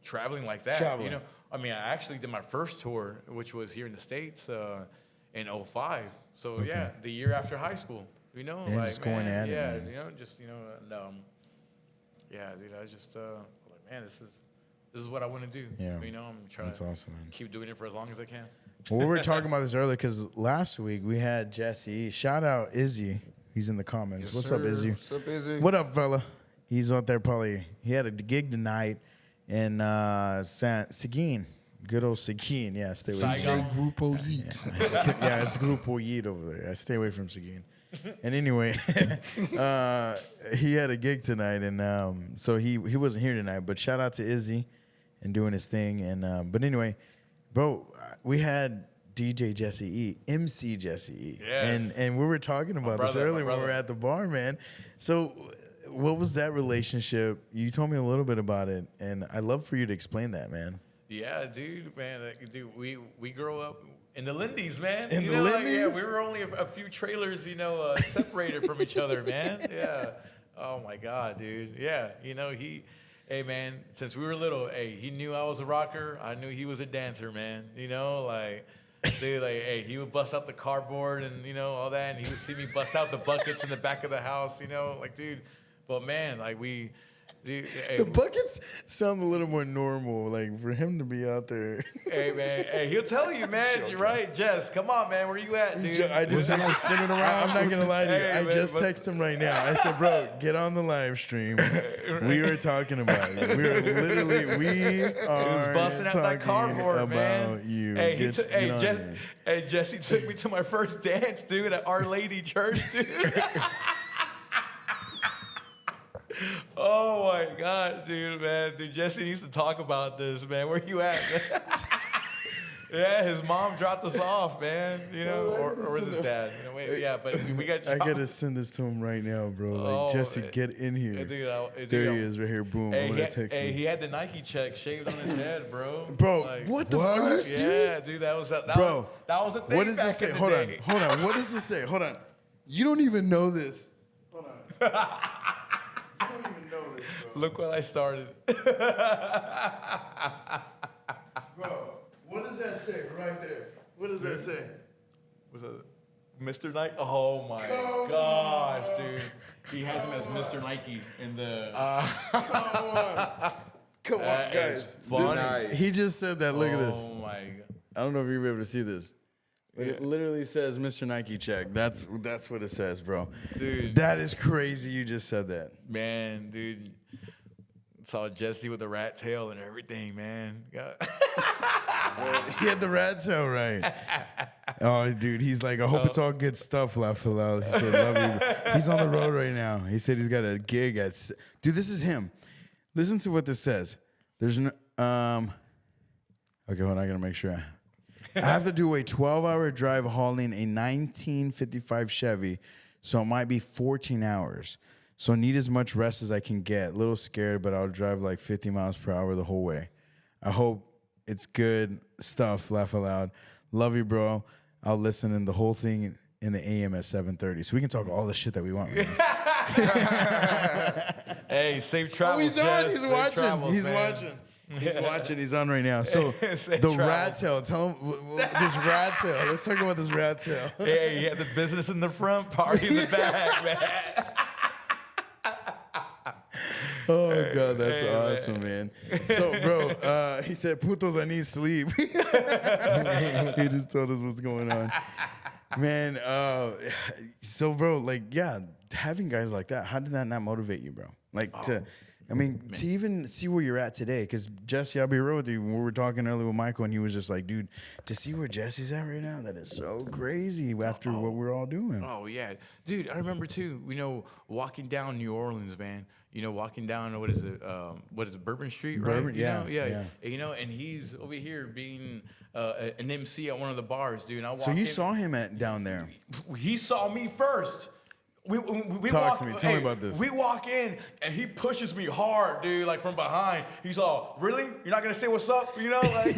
Speaker 2: traveling like that.
Speaker 1: Traveling.
Speaker 2: You know, I mean, I actually did my first tour, which was here in the States in 2005. So yeah, the year after high school. You know,
Speaker 1: Yeah,
Speaker 2: like,
Speaker 1: just going at it,
Speaker 2: yeah,
Speaker 1: man.
Speaker 2: you know, just, you know, and yeah, dude, I was just like, man, this is what I want to do.
Speaker 1: Yeah.
Speaker 2: You know, I'm trying
Speaker 1: That's
Speaker 2: to
Speaker 1: awesome, man.
Speaker 2: keep doing it for as long as I can.
Speaker 1: Well, we were talking about this earlier because last week we had Jesse. Shout out Izzy. He's in the comments. What's up, Izzy?
Speaker 3: What's up, Izzy?
Speaker 1: What up, fella? He's out there probably. He had a gig tonight in Seguin. Good old Seguin. Yeah, stay away from
Speaker 3: DJ Grupo Yeet.
Speaker 1: Yeah, it's Grupo Yeet over there. I stay away from Seguin. And anyway, he had a gig tonight, and so he wasn't here tonight. But shout out to Izzy and doing his thing. And but anyway, bro, we had DJ Jesse E, MC Jesse E,
Speaker 2: Yes.
Speaker 1: and we were talking about this
Speaker 2: brother, my
Speaker 1: earlier when we were
Speaker 2: brother.
Speaker 1: at the bar, man. So, what was that relationship? You told me a little bit about it, and I'd love for you to explain that, man.
Speaker 2: Yeah, dude, man, dude, we grow up in the Lindy's, man.
Speaker 1: In
Speaker 2: you
Speaker 1: the
Speaker 2: know,
Speaker 1: Lindy's?
Speaker 2: Like, yeah, we were only a few trailers, you know, separated from each other, man. Yeah. Oh my God, dude. Yeah, you know, hey man, since we were little, he knew I was a rocker. I knew he was a dancer, man. You know, like, Dude, like, hey, he would bust out the cardboard and, you know, all that. And he would see me bust out the buckets in the back of the house, you know, like, dude. But, man, like, dude, hey,
Speaker 1: The buckets sound a little more normal, like for him to be out there.
Speaker 2: hey, man, hey, he'll tell you, man. You're right, Jess. Come on, man. Where you at, dude?
Speaker 1: I just spinning around. I'm not gonna lie to you.
Speaker 2: Hey,
Speaker 1: I
Speaker 2: man,
Speaker 1: just
Speaker 2: but-
Speaker 1: texted him right now. I said, "Bro, get on the live stream. We were talking about you. We are literally
Speaker 2: He was busting out that cardboard,
Speaker 1: about
Speaker 2: man.
Speaker 1: you.
Speaker 2: Hey,
Speaker 1: Get on here.
Speaker 2: hey, Jesse took me to my first dance, dude, at Our Lady Church, dude. Oh my God, dude, man. Dude, Jesse needs to talk about this, man. Where you at, man? Yeah, his mom dropped us off, man. You know, or was his dad? You know, yeah, but we got.
Speaker 1: I gotta send this to him right now, bro. Like, Jesse, get in here.
Speaker 2: Dude,
Speaker 1: There he is, right here. Boom. I'm gonna text him.
Speaker 2: he had the Nike check shaved on his head, bro.
Speaker 1: Bro,
Speaker 2: Like,
Speaker 1: what the fuck? Are you serious?
Speaker 2: Yeah, dude, that was that
Speaker 1: Bro,
Speaker 2: that was the thing.
Speaker 1: What does
Speaker 2: back
Speaker 1: this say?
Speaker 2: in the
Speaker 1: Hold
Speaker 2: day.
Speaker 1: on. What does this say? Hold on. You don't even know this. Hold on. You don't even know this, bro.
Speaker 2: Look what I started.
Speaker 1: Bro, what does that say right there? What does that say?
Speaker 2: Was that Mr. Nike? Oh my gosh, dude. He has him as Mr. Nike in the.
Speaker 1: Come on,
Speaker 2: That is
Speaker 1: guys.
Speaker 2: funny.
Speaker 3: Nice.
Speaker 1: He just said that. Look at this.
Speaker 2: Oh my God.
Speaker 1: I don't know if you'll be able to see this. But it literally says Mr. Nike check. That's what it says, bro.
Speaker 2: Dude.
Speaker 1: That is crazy you just said that.
Speaker 2: Man, dude. Saw Jesse with the rat tail and everything, man.
Speaker 1: He had the rat tail right. Oh, dude, he's like, I hope it's all good stuff, Lafayette. He said, love you. He's on the road right now. He said he's got a gig at. Dude, this is him. Listen to what this says. There's no. Okay, hold on. I gotta make sure. I have to do a 12-hour drive hauling a 1955 Chevy, so it might be 14 hours. So I need as much rest as I can get. A little scared, but I'll drive like 50 miles per hour the whole way. I hope it's good stuff. Laugh aloud. Love you, bro. I'll listen in the whole thing in the AM at 7:30, so we can talk all the shit that we want. Right
Speaker 2: Hey, safe travels.
Speaker 1: He's on.
Speaker 2: Jess.
Speaker 1: He's
Speaker 2: Safe
Speaker 1: watching.
Speaker 2: travels,
Speaker 1: He's
Speaker 2: man.
Speaker 1: watching. He's watching. He's on right now. So
Speaker 2: Safe
Speaker 1: the
Speaker 2: travels.
Speaker 1: rat tail. Tell him this rat tail. Let's talk about this rat tail.
Speaker 2: Hey, he had the business in the front, party in the back, man.
Speaker 1: Oh god, that's
Speaker 2: Hey,
Speaker 1: awesome, man. So, bro, he said, "Putos, I need sleep." He just told us what's going on, man. So, bro, like, yeah, having guys like that, how did that not motivate you, bro? Like to even see where you're at today. Because Jesse, I'll be real with you. When we were talking earlier with Michael, and he was just like, "Dude, to see where Jesse's at right now, that is so crazy." After what we're all doing.
Speaker 2: Oh yeah, dude. I remember too. You know, walking down New Orleans, man. You know, walking down what is it, Bourbon Street, right?
Speaker 1: Bourbon,
Speaker 2: You
Speaker 1: yeah,
Speaker 2: know? Yeah.
Speaker 1: yeah.
Speaker 2: And, you know, and he's over here being an MC at one of the bars, dude. And I walked
Speaker 1: So you
Speaker 2: in,
Speaker 1: saw him down there.
Speaker 2: He saw me first. We
Speaker 1: Talk
Speaker 2: walk,
Speaker 1: to me. Tell me about this.
Speaker 2: We walk in and he pushes me hard, dude, like from behind. He's all, really? You're not gonna say what's up? You know, like.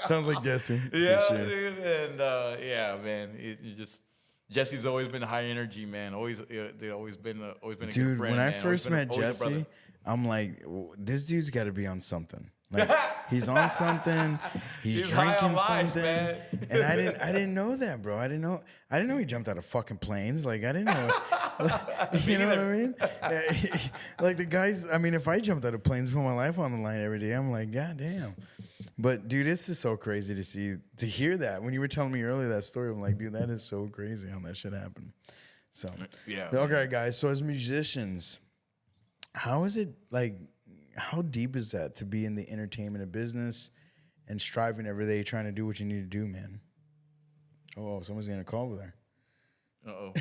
Speaker 1: Sounds like Jesse. for
Speaker 2: Yeah,
Speaker 1: sure.
Speaker 2: dude, and yeah, man, it just Jesse's always been high energy, man. Always been a good
Speaker 1: Dude,
Speaker 2: friend.
Speaker 1: when I
Speaker 2: man.
Speaker 1: first met
Speaker 2: always a
Speaker 1: Jesse,
Speaker 2: brother.
Speaker 1: I'm like, this dude's got to be on something. Like, he's on something. He's
Speaker 2: high on
Speaker 1: drinking
Speaker 2: life,
Speaker 1: something.
Speaker 2: man.
Speaker 1: And I didn't know that, bro. I didn't know he jumped out of fucking planes. Like, I didn't know. You know what I mean? Like the guys. I mean, if I jumped out of planes, put my life on the line every day, I'm like, God damn. But dude, this is so crazy to hear that. When you were telling me earlier that story, I'm like, dude, that is so crazy how that shit happened. So
Speaker 2: Yeah.
Speaker 1: Okay, guys. So as musicians, how is it like? How deep is that to be in the entertainment and business and striving every day, trying to do what you need to do, man? Oh, someone's getting a call over there.
Speaker 2: Uh-oh.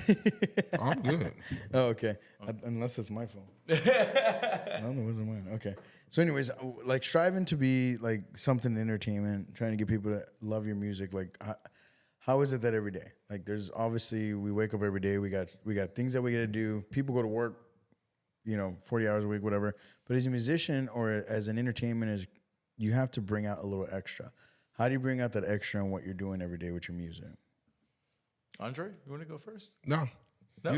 Speaker 3: I'm good.
Speaker 1: Oh, okay. Unless it's my phone. No, that wasn't mine. Okay. So anyways, like striving to be like something in entertainment, trying to get people to love your music. Like, how is it that every day? Like, there's obviously, we wake up every day. We got things that we got to do. People go to work, 40 hours a week, whatever. But as a musician or as an entertainment, you have to bring out a little extra. How do you bring out that extra in what you're doing every day with your music?
Speaker 2: Andre, you want to go first?
Speaker 3: No,
Speaker 2: No.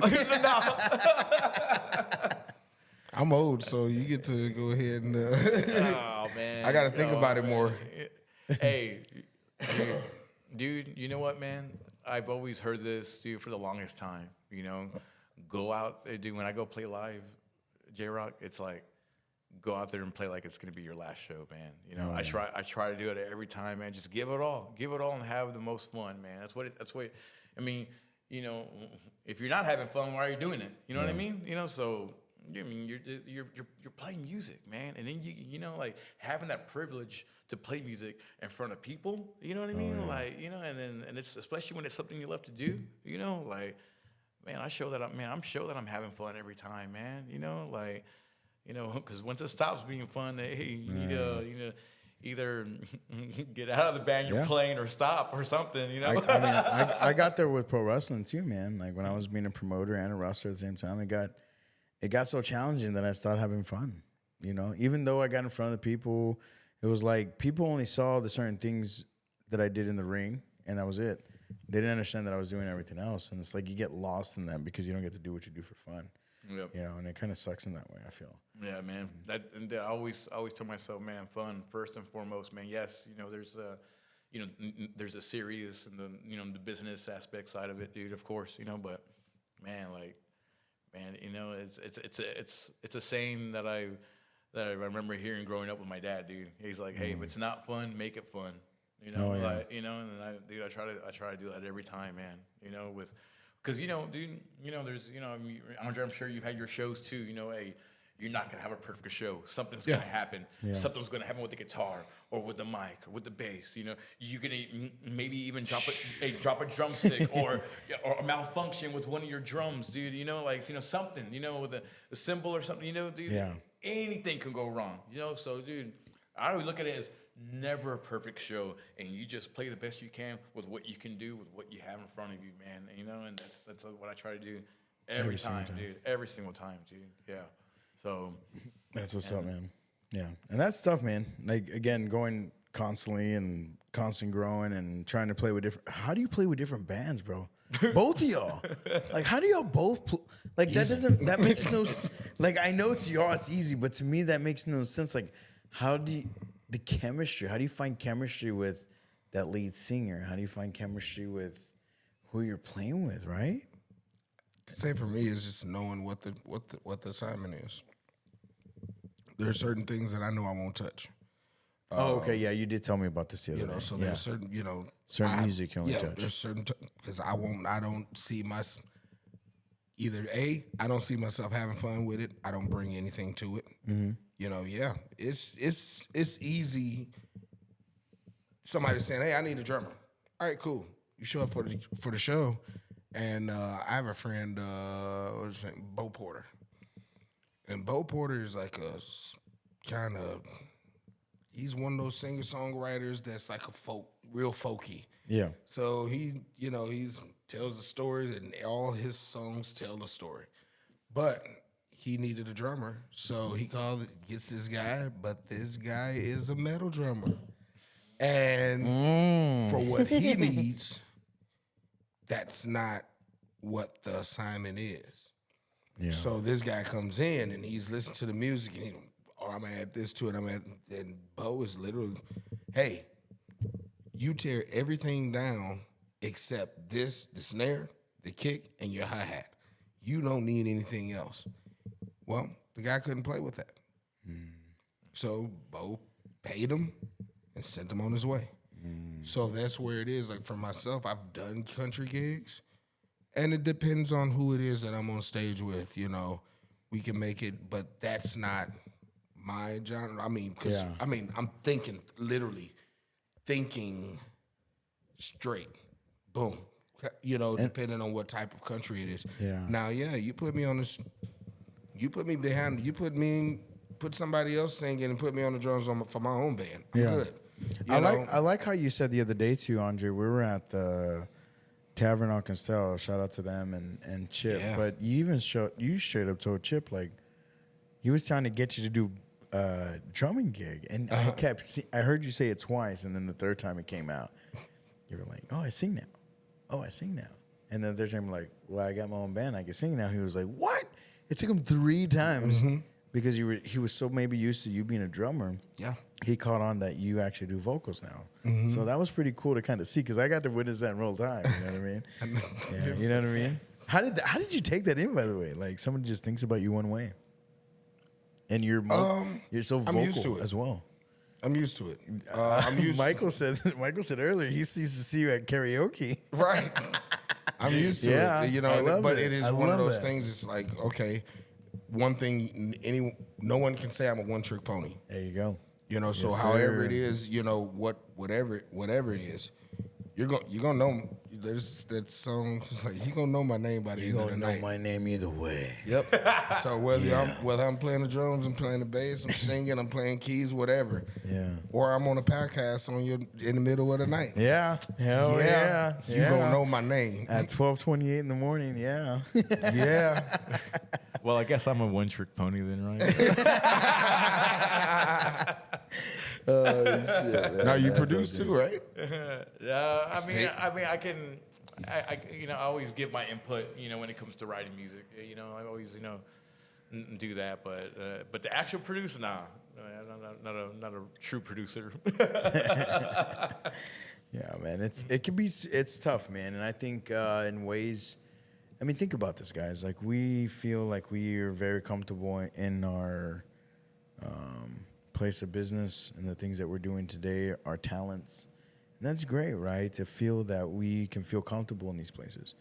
Speaker 3: I'm old, so you get to go ahead and.
Speaker 2: Oh man,
Speaker 3: I got to think about it more.
Speaker 2: Hey, dude, you know what, man? I've always heard this, dude, for the longest time. You know, go out, dude. When I go play live, JRock, it's like go out there and play like it's gonna be your last show, man. You know, I try to do it every time, man. Just give it all, and have the most fun, man. That's what. I mean, you know, if you're not having fun, why are you doing it? You know what I mean? You know, so. I mean, you're playing music, man, and then you know, like having that privilege to play music in front of people. You know what I mean? Like, you know, and it's especially when it's something you love to do. You know, like, man, I'm sure that I'm having fun every time, man. You know, like, you know, because once it stops being fun, hey, you need to either get out of the band you're playing or stop or something. You know,
Speaker 1: I got there with pro wrestling too, man. Like when I was being a promoter and a wrestler at the same time, it got so challenging that I started having fun, you know? Even though I got in front of the people, it was like people only saw the certain things that I did in the ring, and that was it. They didn't understand that I was doing everything else. And it's like you get lost in that because you don't get to do what you do for fun. Yep. You know, and it kind of sucks in that way, I feel.
Speaker 2: Yeah, man. I always tell myself, man, fun first and foremost, man. Yes, you know, there's a serious and the business aspect side of it, dude, of course, you know, but man, like, man, you know, it's a saying that I remember hearing growing up with my dad, dude. He's like, "Hey, if it's not fun, make it fun." You know, like, you know, and I try to do that every time, man. You know, because you know, dude, you know, there's, you know, I mean, Andre, I'm sure you've had your shows too. You know, hey, you're not gonna have a perfect show. Something's gonna happen. Yeah. Something's gonna happen with the guitar or with the mic or with the bass. You know, you're gonna maybe even drop a drumstick or a malfunction with one of your drums, dude. You know, like, you know, something. You know, with a cymbal or something. You know, dude. Yeah. Anything can go wrong. You know, so dude, I always look at it as never a perfect show, and you just play the best you can with what you can do with what you have in front of you, man. You know, and that's what I try to do every time, dude. Every single time, dude. Yeah. So
Speaker 1: that's what's up, man. Yeah. And that's tough, man. Like, again, going constantly and constant growing and trying to play with different. How do you play with different bands, bro? Both of y'all. Like, how do y'all both like, that makes no like, I know to y'all it's easy, but to me that makes no sense. Like, how do you find chemistry with that lead singer? How do you find chemistry with who you're playing with, right?
Speaker 3: Say for me is just knowing what the assignment is. There are certain things that I know I won't touch.
Speaker 1: Okay, yeah, you did tell me about this the other day.
Speaker 3: So there's certain,
Speaker 1: certain music you only touch.
Speaker 3: There's certain because I don't see I don't see myself having fun with it. I don't bring anything to it. Mm-hmm. You know, it's easy. Somebody saying, "Hey, I need a drummer." All right, cool. You show up for the show. And I have a friend, what's his name? Bo Porter. And Bo Porter is like he's one of those singer-songwriters that's like real folky. Yeah. So he tells a story, and all his songs tell a story. But he needed a drummer, so he gets this guy, but this guy is a metal drummer. And for what he needs, that's not what the assignment is. Yeah. So this guy comes in and he's listening to the music and I'm gonna add this to it. And Bo is literally, hey, you tear everything down except the snare, the kick, and your hi-hat. You don't need anything else. Well, the guy couldn't play with that. So Bo paid him and sent him on his way. So that's where it is. Like for myself, I've done country gigs, and it depends on who it is that I'm on stage with. You know, we can make it, but that's not my genre. I mean, I'm literally thinking straight, boom. You know, depending on what type of country it is. Yeah. Now, you put me on this. You put me behind. Put somebody else singing and put me on the drums for my own band. I'm good.
Speaker 1: I like how you said the other day too, Andre. We were at the Tavern on Castell. Shout out to them and Chip. Yeah. But you straight up told Chip, like, he was trying to get you to do a drumming gig, and I heard you say it twice, and then the third time it came out, you were like, "Oh, I sing now. Oh, I sing now." And then the third time, like, "Well, I got my own band. I can sing now." He was like, "What?" It took him 3 times because he was so maybe used to you being a drummer.
Speaker 3: Yeah.
Speaker 1: He caught on that you actually do vocals now. So that was pretty cool to kind of see, because I got to witness that in real time. You know what I mean? Yeah, you know what I mean? How did you take that in, by the way? Like, somebody just thinks about you one way, and you're so vocal
Speaker 3: used to it.
Speaker 1: as well.
Speaker 3: I'm used to it. I'm used.
Speaker 1: Michael said earlier he used to see you at karaoke.
Speaker 3: Right. I'm used to it. You know,
Speaker 1: I love
Speaker 3: but
Speaker 1: it.
Speaker 3: it is one of those things. It's like, okay, one thing. No one can say I'm a one-trick pony.
Speaker 1: There you go.
Speaker 3: You know, so
Speaker 1: Yes,
Speaker 3: however
Speaker 1: sir.
Speaker 3: it is, you know, whatever it is, you're gonna know. There's that song. It's like, you gonna know my name by the end of the night.
Speaker 1: my name either way.
Speaker 3: Yep. So whether I'm playing the drums, I'm playing the bass, I'm singing, I'm playing keys, whatever.
Speaker 1: Yeah.
Speaker 3: Or I'm on a podcast in the middle of the night.
Speaker 1: Yeah. Hell yeah.
Speaker 3: You gonna know my name
Speaker 1: At 12:28 in the morning. Yeah.
Speaker 3: Yeah.
Speaker 2: Well, I guess I'm a one-trick pony then, right?
Speaker 3: Now you produce too, right?
Speaker 2: I can, I always give my input, when it comes to writing music. I always, do that. But the actual producer, nah, I'm not a true producer.
Speaker 1: Yeah, man. It's tough, man. And I think in ways, I mean, think about this, guys. Like, we feel like we are very comfortable in our place of business and the things that we're doing today, our talents. And that's great, right? To feel that we can feel comfortable in these places.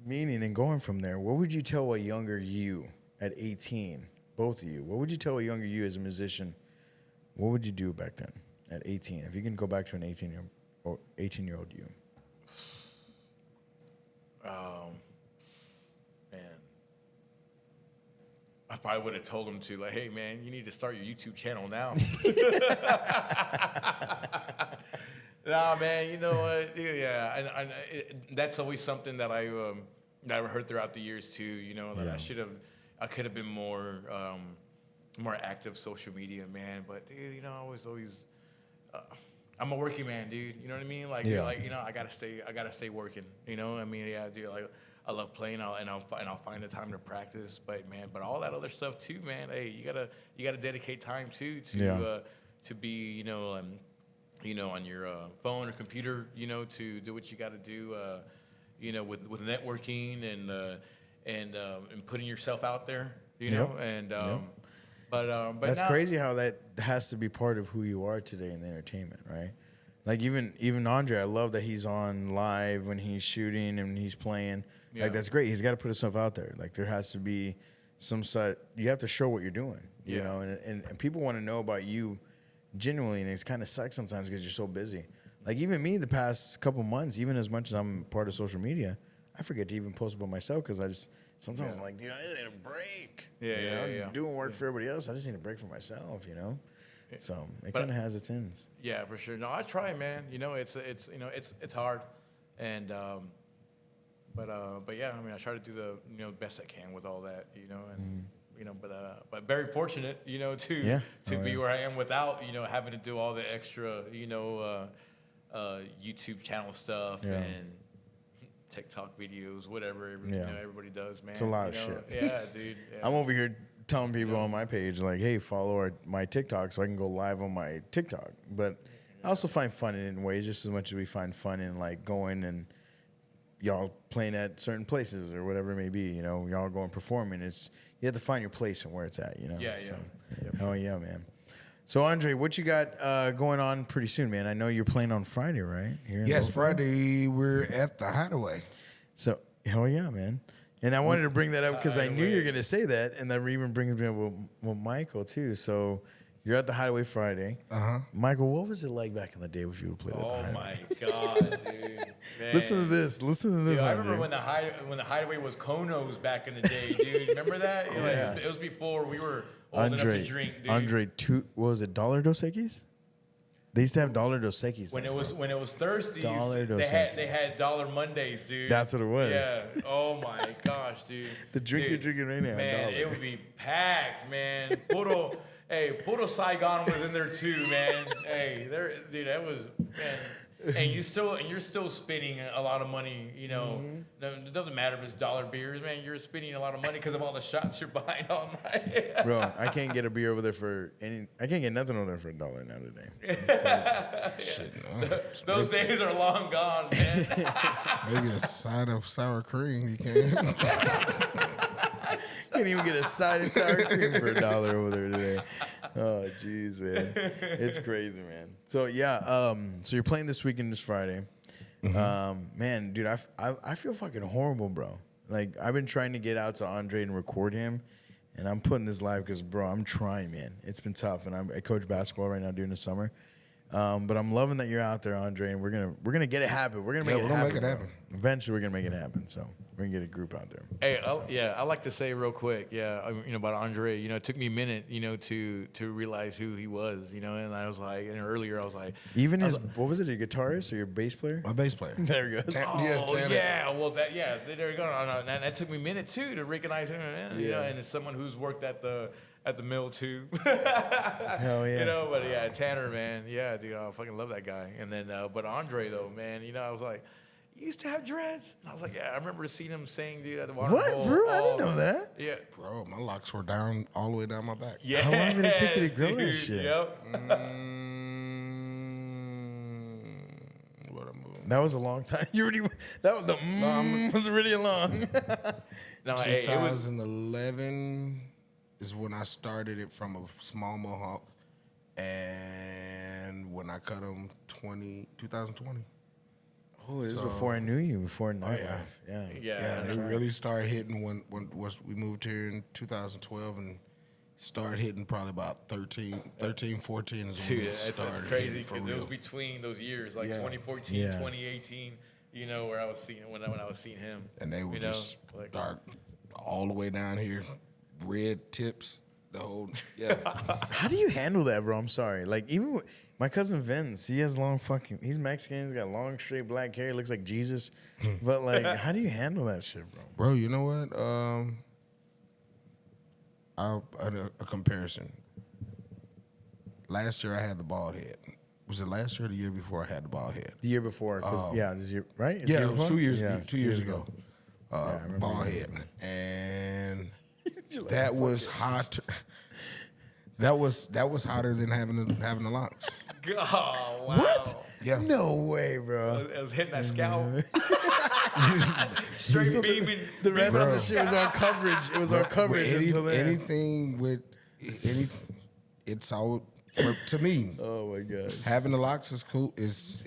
Speaker 1: Meaning, and going from there, what would you tell a younger you at 18, both of you? What would you tell a younger you as a musician? What would you do back then at 18? If you can go back to an 18-year-old you.
Speaker 2: Man, I probably would have told him to, like, hey, man, you need to start your YouTube channel now. Nah, man, you know what? Yeah, that's always something that I've heard throughout the years too. That I could have been more active social media, man. But dude, I was always. I'm a working man, dude. You know what I mean? Like, I gotta stay working. Dude. Like, I love playing, and I'll find the time to practice. But all that other stuff too, man. Hey, you gotta dedicate time too to be, on your phone or computer, to do what you got to do, with networking and putting yourself out there, know, and. But
Speaker 1: that's
Speaker 2: now,
Speaker 1: crazy how that has to be part of who you are today in the entertainment, right? Like, even Andre, I love that he's on live when he's shooting and he's playing.
Speaker 2: Yeah.
Speaker 1: Like, that's great. He's got to put himself out there. Like, there has to be some side. You have to show what you're doing, you know. And people want to know about you genuinely, and it's kind of sucks sometimes because you're so busy. Like, even me, the past couple months, even as much as I'm part of social media, I forget to even post about myself because I just sometimes I'm like, dude, I just need a break. I'm doing work for everybody else. I just need a break for myself, So it kind of has its ends.
Speaker 2: Yeah, for sure. No, I try, man. It's hard, and but yeah, I try to do the best I can with all that, and but very fortunate, to be where I am without having to do all the extra YouTube channel stuff and TikTok videos, whatever everybody does, man.
Speaker 1: It's a lot of shit.
Speaker 2: Yeah, dude. Yeah.
Speaker 1: I'm over here telling people on my page, like, hey, follow my TikTok so I can go live on my TikTok. But I also find fun in ways just as much as we find fun in, like, going and y'all playing at certain places or whatever it may be, y'all going performing. You have to find your place and where it's at,
Speaker 2: Yeah.
Speaker 1: So, oh, yeah, man. So, Andre, what you got going on pretty soon, man? I know you're playing on Friday, right?
Speaker 3: Yes, Friday we're at the Hideaway.
Speaker 1: So, hell yeah, man. And I wanted to bring that up because I knew you were going to say that, and that even brings me up with Michael, too. So, you're at the Hideaway Friday.
Speaker 3: Uh-huh.
Speaker 1: Michael, what was it like back in the day if you would play at the Hideaway?
Speaker 2: Oh, my God, dude. Man.
Speaker 1: Listen to this. Dude,
Speaker 2: I remember when the Hideaway was Konos back in the day, dude. Remember that?
Speaker 1: Yeah.
Speaker 2: It was before we were old enough to drink, dude.
Speaker 1: Andre, what was it, $1 Dos Equis? They used to have $1 Dos Equis.
Speaker 2: When it was Thursdays,
Speaker 1: $1 Dos
Speaker 2: they had Dollar Mondays, dude.
Speaker 1: That's what it was.
Speaker 2: Yeah. Oh my gosh, dude.
Speaker 1: The drink you're drinking right now.
Speaker 2: Man, it would be packed, man. Puro Saigon was in there too, man. Hey, dude, that was, man. and you're still spending a lot of money. You know, no, it doesn't matter if it's dollar beers, man. You're spending a lot of money because of all the shots you're buying all night.
Speaker 4: Bro, I can't get a beer over there I can't get nothing over there for $1 now today.
Speaker 3: Shit,
Speaker 2: Those days are long gone, man.
Speaker 3: maybe a side of sour cream. You can.
Speaker 4: Can't even get a side of sour cream for $1 over there today. Oh, jeez, man. It's crazy, man. So, yeah, so you're playing this weekend, this Friday. Man, dude, I feel fucking horrible, bro. Like, I've been trying to get out to Andre and record him, and I'm putting this live because, bro, I'm trying, man. It's been tough, and I coach basketball right now during the summer. But I'm loving that you're out there, Andre, and we're gonna get it happen. We're gonna make it happen. Eventually, we're gonna make it happen. So we're gonna get a group out there.
Speaker 2: Hey, I like to say real quick, about Andre. You know, it took me a minute, to realize who he was. You know, and I was like, and earlier I was like,
Speaker 4: even what was it? Your guitarist or your bass player?
Speaker 3: My bass player.
Speaker 4: There you go.
Speaker 2: There you go. And that took me a minute too to recognize him. You know, and as someone who's worked at the mill too.
Speaker 4: Hell yeah.
Speaker 2: You know, but yeah, Tanner, man, yeah, dude, I fucking love that guy. And then, but Andre though, man, I was like, you used to have dreads? And I was like, yeah, I remember seeing him sing, dude, at the water bowl.
Speaker 4: What, bro? I didn't know that.
Speaker 2: Yeah.
Speaker 3: Bro, my locks were down all the way down my back.
Speaker 2: Yeah.
Speaker 4: How long did it take you to grow that
Speaker 2: dude,
Speaker 4: shit?
Speaker 2: Yep.
Speaker 3: What a move.
Speaker 4: That was a long time. Was really long.
Speaker 2: No, hey, it was
Speaker 3: 2011 is when I started it from a small mohawk, and when I cut them 2020.
Speaker 4: Oh, this is before I knew you, before nightlife. Yeah.
Speaker 3: Yeah, they really started hitting when we moved here in 2012 and started hitting probably about 13, 14 is when
Speaker 2: dude,
Speaker 3: we
Speaker 2: that's
Speaker 3: started
Speaker 2: crazy
Speaker 3: hitting for
Speaker 2: because it was
Speaker 3: real.
Speaker 2: between those years, like
Speaker 3: Yeah.
Speaker 2: 2014,
Speaker 4: Yeah.
Speaker 2: 2018. Where I was seeing when I was seeing him,
Speaker 3: And they were just
Speaker 2: like,
Speaker 3: dark all the way down here, red tips, the whole, yeah.
Speaker 4: How do you handle that, bro? I'm sorry. Like, even my cousin Vince, he's he's Mexican, he's got long, straight black hair, looks like Jesus. But, like, how do you handle that shit, bro?
Speaker 3: Bro, you know what? A comparison. Last year I had the bald head. Was it last year or the year before I had the bald head?
Speaker 4: The year before, this year, right? It's
Speaker 3: Yeah,
Speaker 4: the
Speaker 3: it was
Speaker 4: before?
Speaker 3: 2 years.
Speaker 4: Yeah, it's
Speaker 3: 2 years ago.
Speaker 4: I remember
Speaker 3: Bald
Speaker 4: you
Speaker 3: head, and
Speaker 4: You're like,
Speaker 3: that was hot. That was hotter than having the locks.
Speaker 2: oh wow,
Speaker 4: What?
Speaker 3: Yeah.
Speaker 4: No way, bro.
Speaker 2: I was hitting that scalp, straight beaming.
Speaker 4: The rest of
Speaker 3: Bro.
Speaker 4: the shit was on coverage. It was on coverage until then.
Speaker 3: Anything with anything, it's all to me.
Speaker 4: Oh my god.
Speaker 3: Having the locks is cool. It's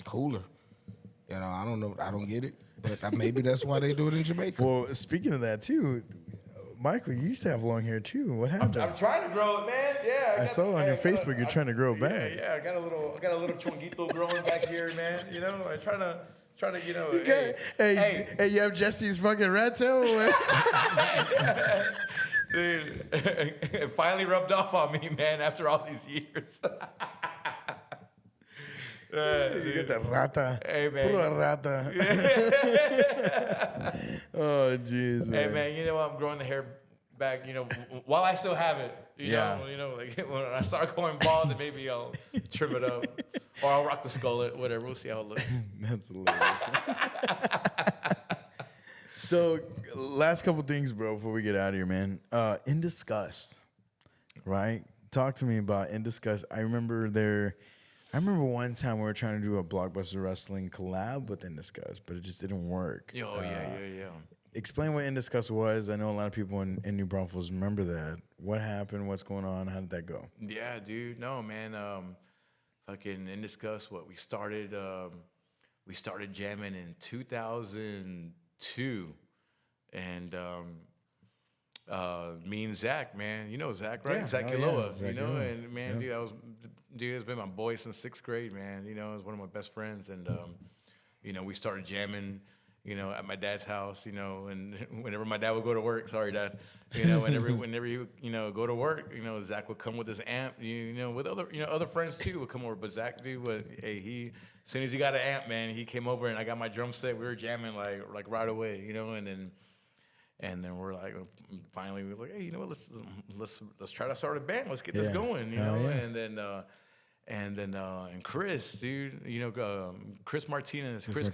Speaker 3: cooler. I don't know. I don't get it, but maybe that's why they do it in Jamaica.
Speaker 4: Well, speaking of that too, Michael, you used to have long hair too. What happened?
Speaker 2: I'm trying to grow it, man. Yeah,
Speaker 4: I saw on your Facebook you're trying to grow it back.
Speaker 2: Yeah, I got a little chonguito growing back here, man. I'm trying to.
Speaker 4: Hey, you have Jesse's fucking rat tail?
Speaker 2: Dude, it finally rubbed off on me, man, after all these years.
Speaker 4: You get the rata.
Speaker 2: Hey, man.
Speaker 4: Puro rata. Oh, jeez, man.
Speaker 2: Hey, man, I'm growing the hair back, while I still have it. You
Speaker 4: Yeah.
Speaker 2: know, like when I start going bald, then maybe I'll trim it up. Or I'll rock the skullet, whatever. We'll see how it looks.
Speaker 4: That's hilarious. So, last couple things, bro, before we get out of here, man. In Disgust, right? Talk to me about In Disgust. I remember one time we were trying to do a Blockbuster Wrestling collab with In Disgust, but it just didn't work.
Speaker 2: Yeah.
Speaker 4: Explain what In Disgust was. I know a lot of people in New Braunfels remember that. What happened? What's going on? How did that go?
Speaker 2: Yeah, dude. No, man. Fucking In Disgust. What we started jamming in 2002, and me and Zach, man. You know Zach, right?
Speaker 4: Yeah.
Speaker 2: Zach
Speaker 4: Oh, yeah.
Speaker 2: Kiloa.
Speaker 4: Zach
Speaker 2: And
Speaker 4: Kiloa.
Speaker 2: man, dude, has been my boy since 6th grade, man. He was one of my best friends, and we started jamming. At my dad's house, and whenever my dad would go to work, sorry, Dad, whenever he would, go to work, Zach would come with his amp, with other friends too would come over, but Zach, dude, as soon as he got an amp, man, he came over and I got my drum set, we were jamming like right away, and then we're like, finally we were like, hey, let's try to start a band, let's get this going,
Speaker 4: Hell yeah.
Speaker 2: and then. and then and Chris, dude, Chris Martinez, Chris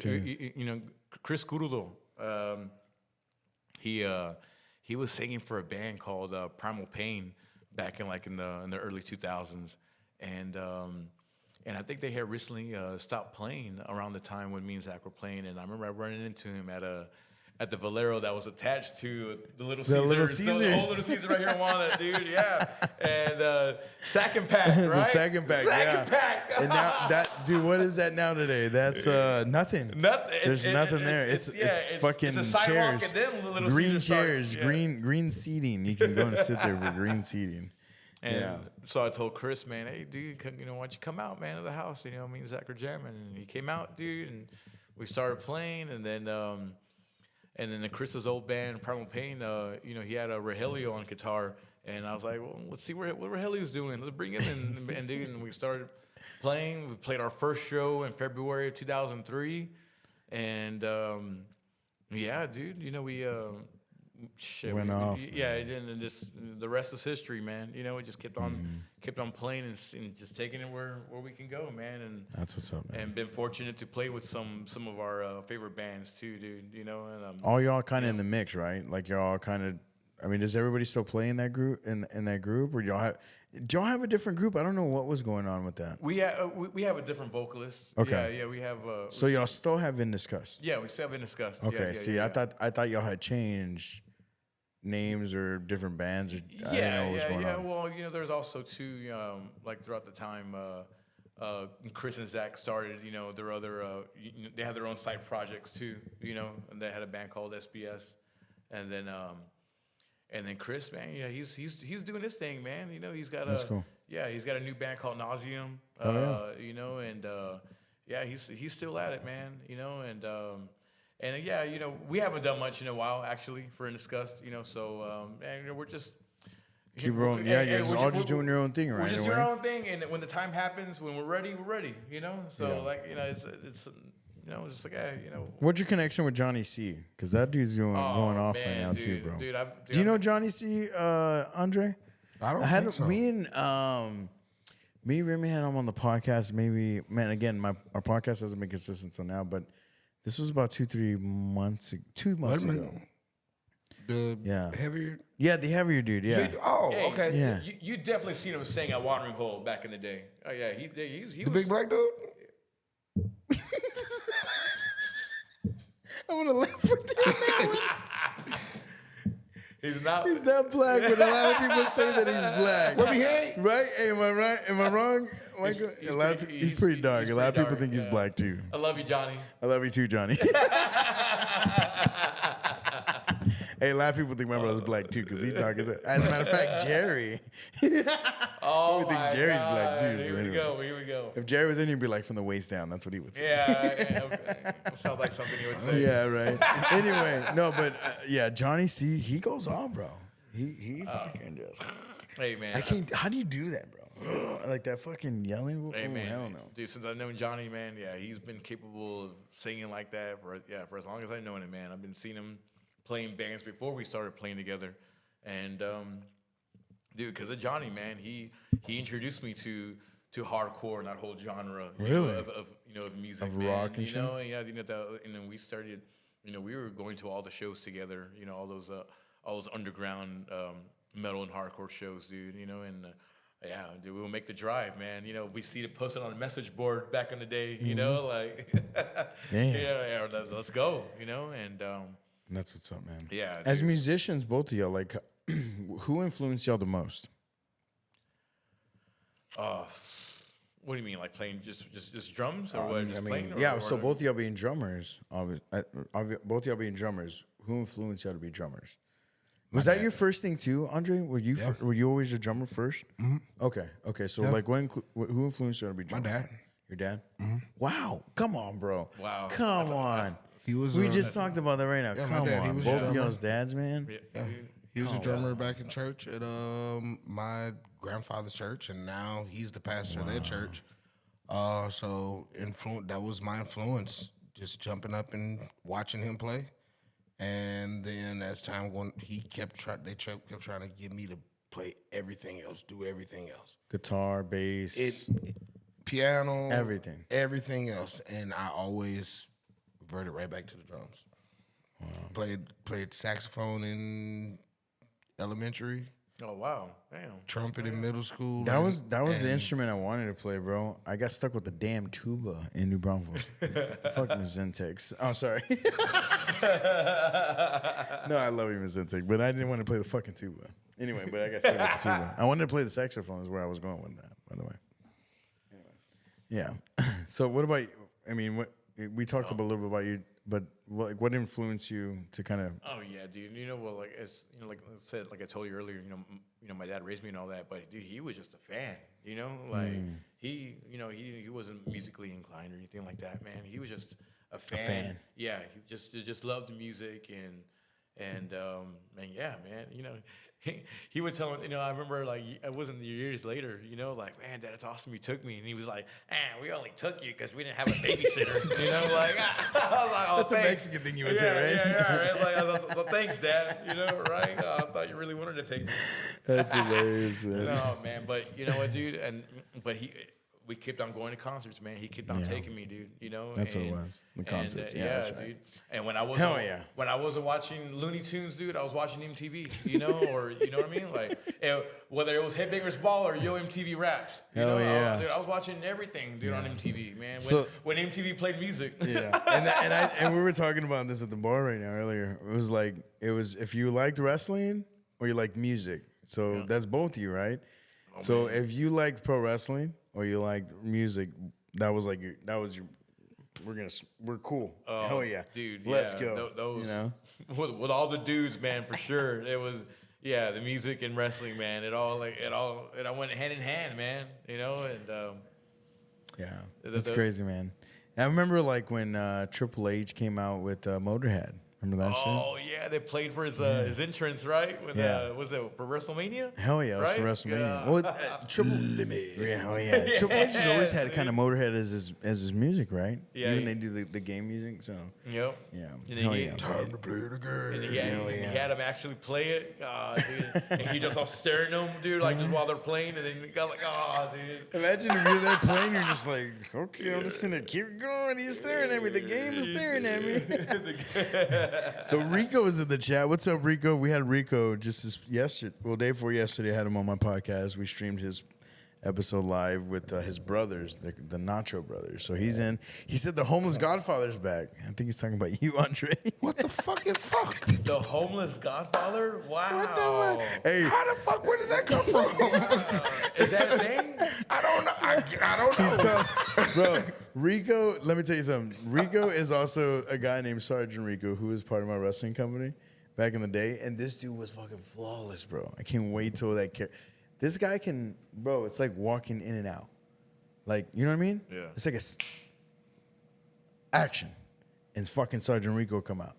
Speaker 2: Curudo, he was singing for a band called Primal Pain back in the early 2000s, and I think they had recently stopped playing around the time when me and Zach were playing, and I remember running into him at the Valero that was attached to the Little Caesars.
Speaker 4: Little
Speaker 2: The old Little Caesars right here in Walnut, dude. Yeah. And Sack and Pack, right?
Speaker 4: The Sack and Pack,
Speaker 2: Sack and Pack.
Speaker 4: And now dude, what is that now today? That's nothing.
Speaker 2: Nothing.
Speaker 4: There's nothing there. It's fucking
Speaker 2: it's a sidewalk
Speaker 4: chairs.
Speaker 2: and then Little
Speaker 4: Green
Speaker 2: Caesars
Speaker 4: chairs,
Speaker 2: started.
Speaker 4: green seating. You can go and sit there for green seating.
Speaker 2: And so I told Chris, man, hey, dude, why don't you come out, man, to the house? Me and Zach were jamming. And he came out, dude, and we started playing. And then the Chris's old band, Primal Pain, he had a Rogelio on guitar. And I was like, well, let's see what Rogelio's doing. Let's bring him in. And we started playing. We played our first show in February of 2003. And, dude, we...
Speaker 4: Went off.
Speaker 2: And just the rest is history, man. We just kept on playing and just taking it where we can go, man. And
Speaker 4: that's what's up, man.
Speaker 2: And been fortunate to play with some of our favorite bands too, dude. And
Speaker 4: all y'all kind of in the mix, right? Like y'all kind of. I mean, does everybody still play in that group? In that group, or do y'all have a different group? I don't know what was going on with that.
Speaker 2: We have a different vocalist.
Speaker 4: Okay.
Speaker 2: Yeah, we have.
Speaker 4: So y'all still have been discussed.
Speaker 2: Yeah, we still have been discussed.
Speaker 4: Okay.
Speaker 2: Yeah,
Speaker 4: I thought y'all had changed names or different bands, or I don't know what's going on.
Speaker 2: Well, there's also too, like throughout the time, Chris and Zach started, their other, they had their own side projects too, and they had a band called SBS, and then Chris, man, he's doing his thing, man. He's got
Speaker 4: That's cool.
Speaker 2: Yeah, he's got a new band called Nauseum, he's still at it, man, and we haven't done much in a while, actually, for Indiscussed, so we're just
Speaker 4: keep rolling. Yeah, you're all just doing your own thing, right?
Speaker 2: We're just doing our own thing, and when the time happens, when we're ready, So it's it's just like
Speaker 4: What's your connection with Johnny C? Because that dude's going off right now too, bro.
Speaker 2: Dude,
Speaker 4: do you know Johnny C, Andre?
Speaker 3: I don't think so.
Speaker 4: Me and Remy had him on the podcast. Maybe, man, again, our podcast hasn't been consistent till now, but this was about 2 months ago.
Speaker 3: The heavier?
Speaker 4: Yeah, the heavier dude, yeah.
Speaker 3: Okay.
Speaker 4: Yeah.
Speaker 2: You definitely seen him sing at Watering Hole back in the day. Oh, yeah. He
Speaker 3: The
Speaker 2: was...
Speaker 3: big black dude?
Speaker 4: I'm going to laugh with you.
Speaker 2: He's not
Speaker 4: black, but a lot of people say that he's black.
Speaker 3: What he hate?
Speaker 4: Right? Hey, am I right? Am I wrong? He's pretty dark. A lot of people think he's black too.
Speaker 2: I love you, Johnny.
Speaker 4: I love you too, Johnny. Hey, a lot of people think my brother's black too because he's dark as a matter of fact, Jerry.
Speaker 2: Oh,
Speaker 4: we think Jerry's black too.
Speaker 2: Here we go.
Speaker 4: If Jerry was in, he'd be like from the waist down. That's what he would say.
Speaker 2: Yeah, okay. Sounds like something he would say.
Speaker 4: Yeah, right. Anyway, no, but Johnny C, he goes on, bro. He fucking just.
Speaker 2: Hey, man.
Speaker 4: I can't. How do you do that, bro? Like that fucking yelling.
Speaker 2: Hey, man.
Speaker 4: Hell no.
Speaker 2: Dude, since I've known Johnny, man, he's been capable of singing like that for as long as I've known him, man. I've been seeing him playing bands before we started playing together, and dude, because of Johnny, man, he introduced me to hardcore and that whole genre, of music,
Speaker 4: of
Speaker 2: man.
Speaker 4: rock and shit.
Speaker 2: And then we started, we were going to all the shows together, all those underground metal and hardcore shows, dude, and. Dude, we'll make the drive, man. We see it posted on a message board back in the day, like,
Speaker 4: Damn.
Speaker 2: Let's go, and
Speaker 4: That's what's up, man.
Speaker 2: Yeah.
Speaker 4: As
Speaker 2: dude.
Speaker 4: musicians, both of y'all, like, who influenced y'all the most?
Speaker 2: What do you mean, like playing just drums, or what? Just playing?
Speaker 4: So both of y'all being drummers, both of y'all being drummers, who influenced y'all to be drummers? Was that your first thing too, Andre? Were you always a drummer 1st? Mm-hmm. Okay. So like, who influenced you to be a drummer?
Speaker 3: My dad.
Speaker 4: Your dad? Mm-hmm. Wow! Come on, bro.
Speaker 2: Wow.
Speaker 4: Come on. We just talked about that right now.
Speaker 3: Yeah,
Speaker 4: Come
Speaker 3: my dad,
Speaker 4: on,
Speaker 3: he was
Speaker 4: both
Speaker 3: a
Speaker 4: of
Speaker 3: drummer.
Speaker 4: y'all's dads, man.
Speaker 3: Yeah. He was a drummer back in church at my grandfather's church, and now he's the pastor of their church. So that was my influence, just jumping up and watching him play. And then as time went, they kept trying to get me to play everything else, do everything else.
Speaker 4: Guitar, bass.
Speaker 3: piano,
Speaker 4: everything
Speaker 3: else, and I always reverted right back to the drums. Wow. Played saxophone in elementary.
Speaker 2: Oh wow! Damn.
Speaker 3: Trumpet in middle school.
Speaker 4: That was the instrument I wanted to play, bro. I got stuck with the damn tuba in New Braunfels. Fuck Miss Zentex. Oh, sorry. No, I love you, Miss Zentex, but I didn't want to play the fucking tuba. Anyway, but I got stuck with the tuba. I wanted to play the saxophone. Is where I was going with that, by the way. Anyway. Yeah. So what about? I mean, what we talked about a little bit about you. But what influenced you to kind of?
Speaker 2: Oh yeah, dude. You know, well, like as you know, like I said, like I told you earlier, you know, my dad raised me and all that. But dude, he was just a fan. You know, like he wasn't musically inclined or anything like that, man. He was just a fan. Yeah, he just loved the music and yeah, man. You know, he would tell me, you know, I remember like it wasn't years later, you know, like, man, Dad, it's awesome you took me. And he was like, we only took you because we didn't have a babysitter. You know, like, I was like, oh,
Speaker 4: that's
Speaker 2: thanks.
Speaker 4: a Mexican thing you would say, right?
Speaker 2: Yeah, right. Like, I was like, well, thanks, Dad. You know, right? I thought you really wanted to take me.
Speaker 4: That's hilarious, man.
Speaker 2: No, man, but you know what, dude? We kept on going to concerts, man. He kept on taking me, dude. You know,
Speaker 4: that's what it was. The concerts,
Speaker 2: yeah,
Speaker 4: that's right.
Speaker 2: dude. And when I wasn't watching Looney Tunes, dude, I was watching MTV. You know, or you know what I mean? Like whether it was Headbangers Ball or Yo MTV Raps. You know, I was watching everything, dude, on MTV, man. When MTV played music.
Speaker 4: Yeah, and we were talking about this at the bar right now earlier. It was if you liked wrestling or you liked music. So that's both of you, right? Oh, so man. If you liked pro wrestling or you liked music, we're cool. Oh, hell yeah,
Speaker 2: dude.
Speaker 4: Let's go.
Speaker 2: Those,
Speaker 4: you know,
Speaker 2: with all the dudes, man, for sure. It was the music and wrestling, man. It all went hand in hand, man. You know, and
Speaker 4: that's crazy, man. I remember like when Triple H came out with Motorhead. Remember that shit?
Speaker 2: Oh yeah, they played for his entrance, right? When, was it for WrestleMania?
Speaker 4: Hell yeah, it was for WrestleMania. Well, Triple Triple H has always had kind of Motorhead as his music, right?
Speaker 2: Yeah.
Speaker 4: Even they do the game music, so.
Speaker 2: Yep.
Speaker 4: Yeah.
Speaker 3: Time to play the game.
Speaker 2: And he had him actually play it, dude. And he just all staring at him, dude, like just while they're playing, and then he got like, dude.
Speaker 4: Imagine if you're there playing, you're just like, okay, I'm just gonna keep going. He's staring at me. The game is staring at me. So Rico is in the chat. What's up, Rico? We had Rico just yesterday. Well, day before yesterday, I had him on my podcast. We streamed his episode live with his brothers, the Nacho brothers. So he's in. He said the homeless Godfather's back. I think he's talking about you, Andre.
Speaker 3: What the fucking fuck?
Speaker 2: The homeless Godfather? Wow.
Speaker 3: What the fuck? Hey, how the fuck? Where did that come from?
Speaker 2: Is that a thing?
Speaker 3: I don't know. I don't know.
Speaker 4: Bro, Rico, let me tell you something. Rico is also a guy named Sergeant Rico who was part of my wrestling company back in the day. And this dude was fucking flawless, bro. I can't wait till that this guy can, bro, it's like walking in and out. Like, you know what I mean?
Speaker 2: Yeah.
Speaker 4: It's like action. And fucking Sergeant Rico would come out.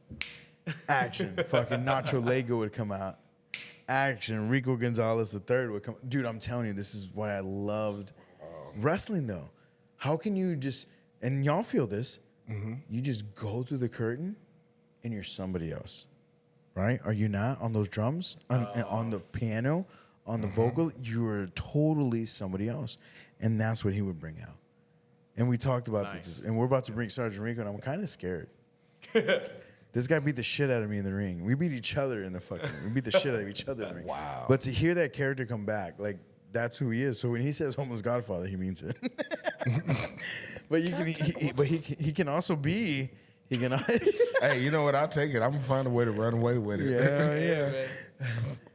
Speaker 4: Action. Fucking Nacho Lego would come out. Action. Rico Gonzalez III would come. Dude, I'm telling you, this is what I loved. Wrestling, though. How can you just, and y'all feel this, you just go through the curtain and you're somebody else, right? Are you not on those drums, on the piano, on the vocal? You're totally somebody else. And that's what he would bring out. And we talked about this, and we're about to bring Sergeant Rico, and I'm kind of scared. This guy beat the shit out of me in the ring. We beat each other in the fucking ring. We beat the shit out of each other in the ring.
Speaker 3: Wow.
Speaker 4: But to hear that character come back, like, that's who he is. So when he says homeless Godfather, he means it. But he can also be. He can.
Speaker 3: Hey, you know what? I'll take it. I'm gonna find a way to run away with it.
Speaker 4: Yeah.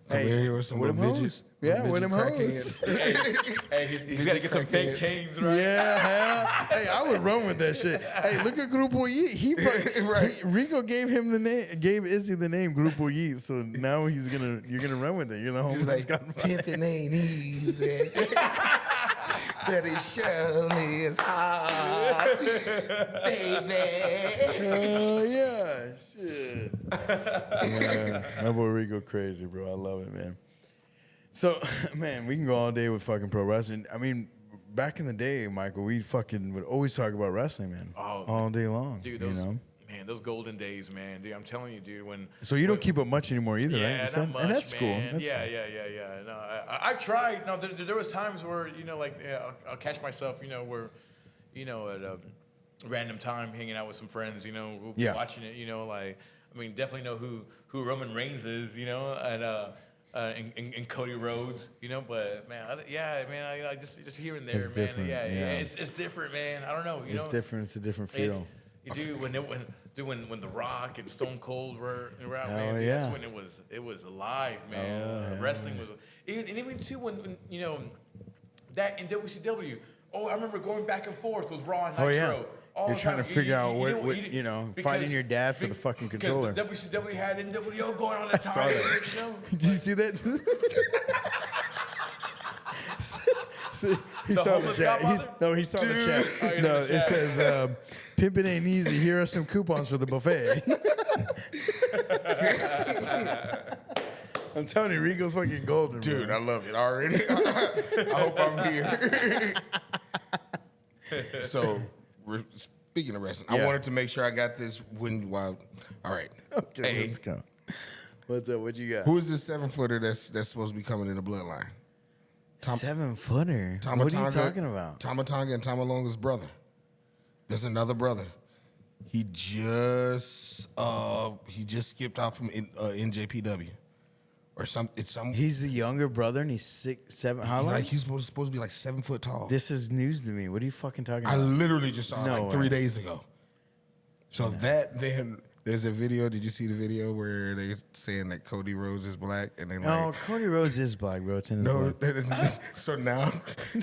Speaker 3: Come here with some little midgets.
Speaker 4: Yeah, with them hoes.
Speaker 2: Hey, he's got to get some fake chains, right?
Speaker 4: Yeah. Hey, I would run with that shit. Hey, look at Grupo Yeet. Rico gave Izzy the name Grupo Yeet, so now you're gonna run with it. You're the homeless guy.
Speaker 3: Pimping ain't easy. But it surely is hard, baby.
Speaker 4: Oh yeah, shit. Yeah, that boy Rico crazy, bro. I love it, man. So, man, we can go all day with fucking pro wrestling. I mean, back in the day, Michael, we fucking would always talk about wrestling, man.
Speaker 2: Oh,
Speaker 4: all day long.
Speaker 2: Dude,
Speaker 4: you know?
Speaker 2: Man, those golden days, man. Dude, I'm telling you, dude.
Speaker 4: So you don't keep up much anymore either, right?
Speaker 2: Yeah, not much,
Speaker 4: and that's cool.
Speaker 2: man.
Speaker 4: That's
Speaker 2: Yeah,
Speaker 4: cool.
Speaker 2: yeah. No, I tried. No, there was times where like I'll catch myself, where, at a random time hanging out with some friends, we'll be watching it, like I mean, definitely know who Roman Reigns is, and Cody Rhodes, But man, I just here and there,
Speaker 4: It's
Speaker 2: man.
Speaker 4: different,
Speaker 2: Yeah,
Speaker 4: yeah.
Speaker 2: It's different, man. I don't know,
Speaker 4: It's different. It's a different feel.
Speaker 2: You do when The Rock and Stone Cold were out,
Speaker 4: Oh,
Speaker 2: man. Dude,
Speaker 4: yeah.
Speaker 2: That's when it was alive, man.
Speaker 4: Oh, yeah.
Speaker 2: Wrestling was, even too when that in WCW. Oh, I remember going back and forth with Raw and Nitro.
Speaker 4: Oh, yeah.
Speaker 2: All
Speaker 4: You're
Speaker 2: the
Speaker 4: trying
Speaker 2: time.
Speaker 4: to figure out what
Speaker 2: because-
Speaker 4: fighting your dad for the fucking controller.
Speaker 2: Because WCW had NWO going on the
Speaker 4: saw
Speaker 2: time.
Speaker 4: that. Did you see that? He saw the
Speaker 2: homeless
Speaker 4: chat.
Speaker 2: godfather?
Speaker 4: He saw the chat.
Speaker 2: Oh, you
Speaker 4: No,
Speaker 2: know the
Speaker 4: it
Speaker 2: chat.
Speaker 4: says, "Pimpin' ain't easy. Here are some coupons for the buffet." I'm telling you, Rico's fucking golden,
Speaker 3: Dude,
Speaker 4: bro.
Speaker 3: I love it already. I hope I'm here. So, speaking of wrestling,
Speaker 4: Yeah.
Speaker 3: I wanted to make sure I got this all right.
Speaker 4: Okay,
Speaker 3: Hey,
Speaker 4: let's go. What's up? What you got?
Speaker 3: who is this 7-footer that's supposed to be coming in the bloodline?
Speaker 4: 7-footer.
Speaker 3: Tama
Speaker 4: What are you
Speaker 3: Tonga-
Speaker 4: talking about?
Speaker 3: Tama Tonga and Tama Longa's brother. There's another brother. He just skipped out from NJPW or some. It's some.
Speaker 4: He's the younger brother, and he's 6, 7. How long?
Speaker 3: Like he's supposed to be like 7 foot tall.
Speaker 4: This is news to me. What are you fucking talking
Speaker 3: I
Speaker 4: about?
Speaker 3: literally just saw it
Speaker 4: No
Speaker 3: like 3
Speaker 4: way.
Speaker 3: days ago. So then there's a video. Did you see the video where they saying that Cody Rhodes is black and they like
Speaker 4: Oh, Cody Rhodes is black, bro. It's in his
Speaker 3: no.
Speaker 4: blood.
Speaker 3: So now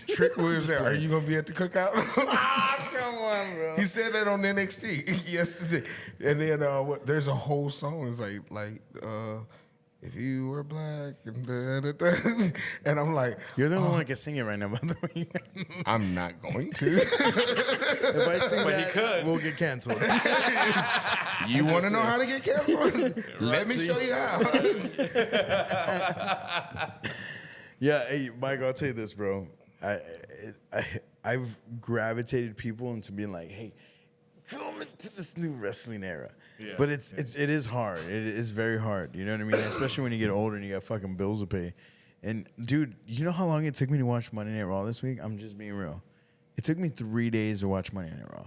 Speaker 3: Trick Williams said, "Are you gonna be at the cookout?"
Speaker 4: Come on, bro.
Speaker 3: He said that on NXT yesterday, and then there's a whole song. It's like if you were black, and I'm like,
Speaker 4: You're the only one that can sing it right now, by the way.
Speaker 3: I'm not going to.
Speaker 4: If I sing
Speaker 2: But he
Speaker 4: that,
Speaker 2: could.
Speaker 4: we'll get canceled.
Speaker 3: You want to know how to get canceled? Let me show you how.
Speaker 4: Yeah, hey, Mike, I'll tell you this, bro. I've gravitated people into being like, hey, come into this new wrestling era.
Speaker 2: Yeah.
Speaker 4: But it is hard. It is very hard. You know what I mean? Especially when you get older and you got fucking bills to pay. And dude, you know how long it took me to watch Monday Night Raw this week? I'm just being real. It took me 3 days to watch Monday Night Raw.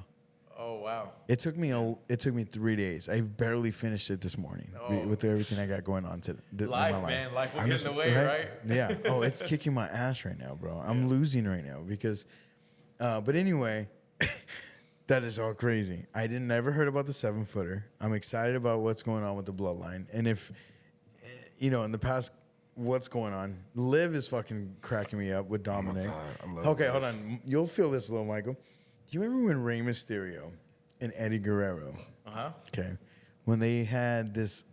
Speaker 2: Oh wow.
Speaker 4: It took me 3 days. I barely finished it this morning with everything I got going on today.
Speaker 2: Life, man. Life will get in the way, right?
Speaker 4: Yeah. Oh, it's kicking my ass right now, bro. I'm losing right now because. But anyway, that is all crazy. I never heard about the 7-footer. I'm excited about what's going on with the bloodline, and if in the past, what's going on? Liv is fucking cracking me up with Dominic.
Speaker 3: I love
Speaker 4: Okay,
Speaker 3: Liv.
Speaker 4: hold on. You'll feel this a little, Michael. Do you remember when Rey Mysterio and Eddie Guerrero? Okay, when they had this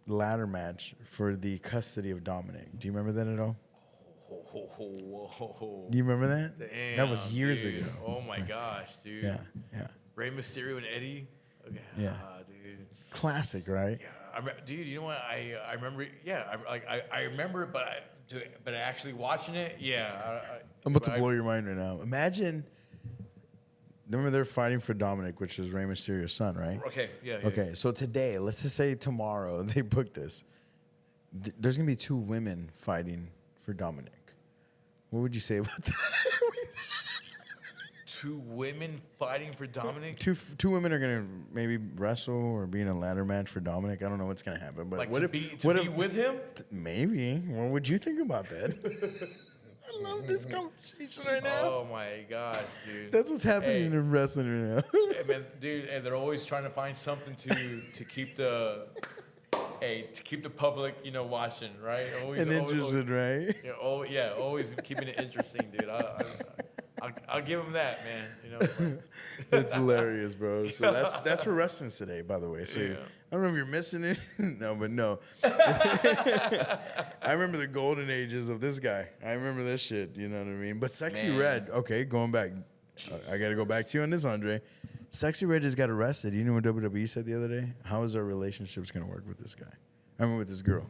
Speaker 4: ladder match for the custody of Dominic. Do you remember that at all?
Speaker 2: Whoa.
Speaker 4: Do you remember that?
Speaker 2: Damn,
Speaker 4: That was years
Speaker 2: dude.
Speaker 4: ago.
Speaker 2: Oh my gosh, dude.
Speaker 4: Yeah.
Speaker 2: Rey Mysterio and Eddie. Okay.
Speaker 4: Yeah.
Speaker 2: Dude.
Speaker 4: Classic, right?
Speaker 2: Yeah. Dude, you know what? I remember. Yeah. I remember it, but actually watching it. Yeah.
Speaker 4: I'm about to blow your mind right now. Imagine. Remember they're fighting for Dominic, which is Rey Mysterio's son, right?
Speaker 2: Okay. Yeah.
Speaker 4: Okay, so today, let's just say tomorrow they book this. There's gonna be 2 women fighting for Dominic. What would you say about that?
Speaker 2: 2 women fighting for Dominic.
Speaker 4: Two women are gonna maybe wrestle or be in a ladder match for Dominic. I don't know what's gonna happen, but
Speaker 2: Like
Speaker 4: what
Speaker 2: to
Speaker 4: if
Speaker 2: be
Speaker 4: what if
Speaker 2: with him?
Speaker 4: maybe? What would you think about that? I love this conversation right now.
Speaker 2: Oh my gosh, dude.
Speaker 4: That's what's happening
Speaker 2: Hey.
Speaker 4: in wrestling right now.
Speaker 2: Hey, man, dude, and they're always trying to find something to keep the public, watching, right? Always,
Speaker 4: And interested, right?
Speaker 2: always keeping it interesting, dude. I'll give them that, man.
Speaker 4: It's hilarious, bro. So that's for wrestling's today, by the way. So
Speaker 2: Yeah.
Speaker 4: I don't know if you're missing it. No. I remember the golden ages of this guy. I remember this shit. You know what I mean? But Sexy
Speaker 2: Man.
Speaker 4: Red. Okay, going back. I got to go back to you on this, Andre. Sexy Red just got arrested. You know what WWE said the other day? How is our relationships going to work with this guy? I mean, with this girl.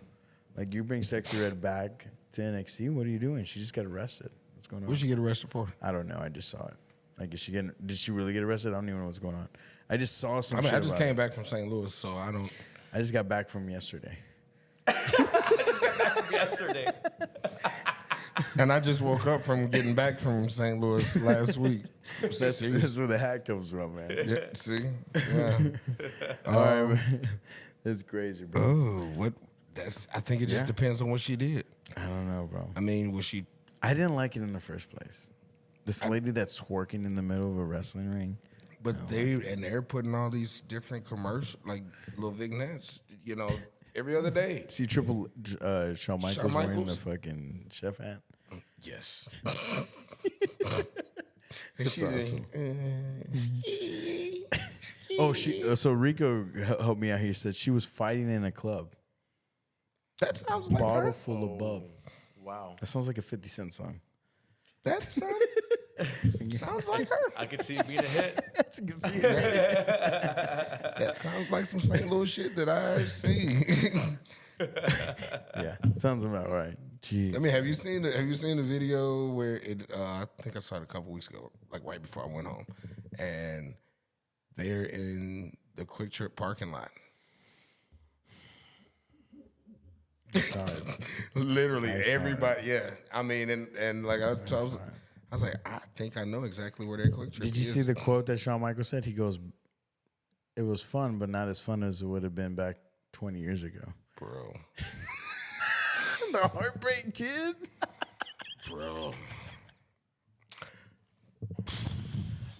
Speaker 4: Like, you bring Sexy Red back to NXT. What are you doing? She just got arrested. What's going on?
Speaker 3: What'd you get arrested for?
Speaker 4: I don't know. I just saw it. Like, is she getting? Did she really get arrested? I don't even know what's going on. I just saw some.
Speaker 3: I mean,
Speaker 4: shit
Speaker 3: I just
Speaker 4: about
Speaker 3: came
Speaker 4: it.
Speaker 3: back from St. Louis, so I don't.
Speaker 4: I just got back from yesterday.
Speaker 2: Yesterday.
Speaker 3: And I just woke up from getting back from St. Louis last week.
Speaker 4: That's where the hat comes from, man.
Speaker 3: Yeah, see? Yeah.
Speaker 4: All right, man. That's crazy, bro.
Speaker 3: Oh, what? I think it just
Speaker 4: Yeah.
Speaker 3: depends on what she did.
Speaker 4: I don't know, bro.
Speaker 3: I mean, was she?
Speaker 4: I didn't like it in the first place. This lady that's twerking in the middle of a wrestling ring.
Speaker 3: But they're putting all these different commercial, like little vignettes, every other day.
Speaker 4: See Shawn Michaels wearing the
Speaker 3: Michaels?
Speaker 4: fucking chef hat.
Speaker 3: Yes.
Speaker 4: That's awesome. Oh, so Rico helped me out here. Said she was fighting in a club.
Speaker 3: That sounds like
Speaker 4: Bottle
Speaker 3: her.
Speaker 4: full of bub.
Speaker 2: Wow.
Speaker 4: That sounds like a 50 Cent song.
Speaker 3: That sounds like her.
Speaker 2: I could see it being a hit.
Speaker 3: That sounds like some St. Louis shit that I've seen.
Speaker 4: Yeah, sounds about right. Jeez.
Speaker 3: I mean, have you seen the video where it? I think I saw it a couple weeks ago, like right before I went home, and they're in the Quick Trip parking lot. Literally everybody. Yeah, I mean, and like I was like, I think I know exactly where that Quick Trip is.
Speaker 4: Did you see the quote that Shawn Michaels said? He goes, "It was fun, but not as fun as it would have been back 20 years ago."
Speaker 3: Bro.
Speaker 4: The Heartbreak Kid.
Speaker 3: Bro.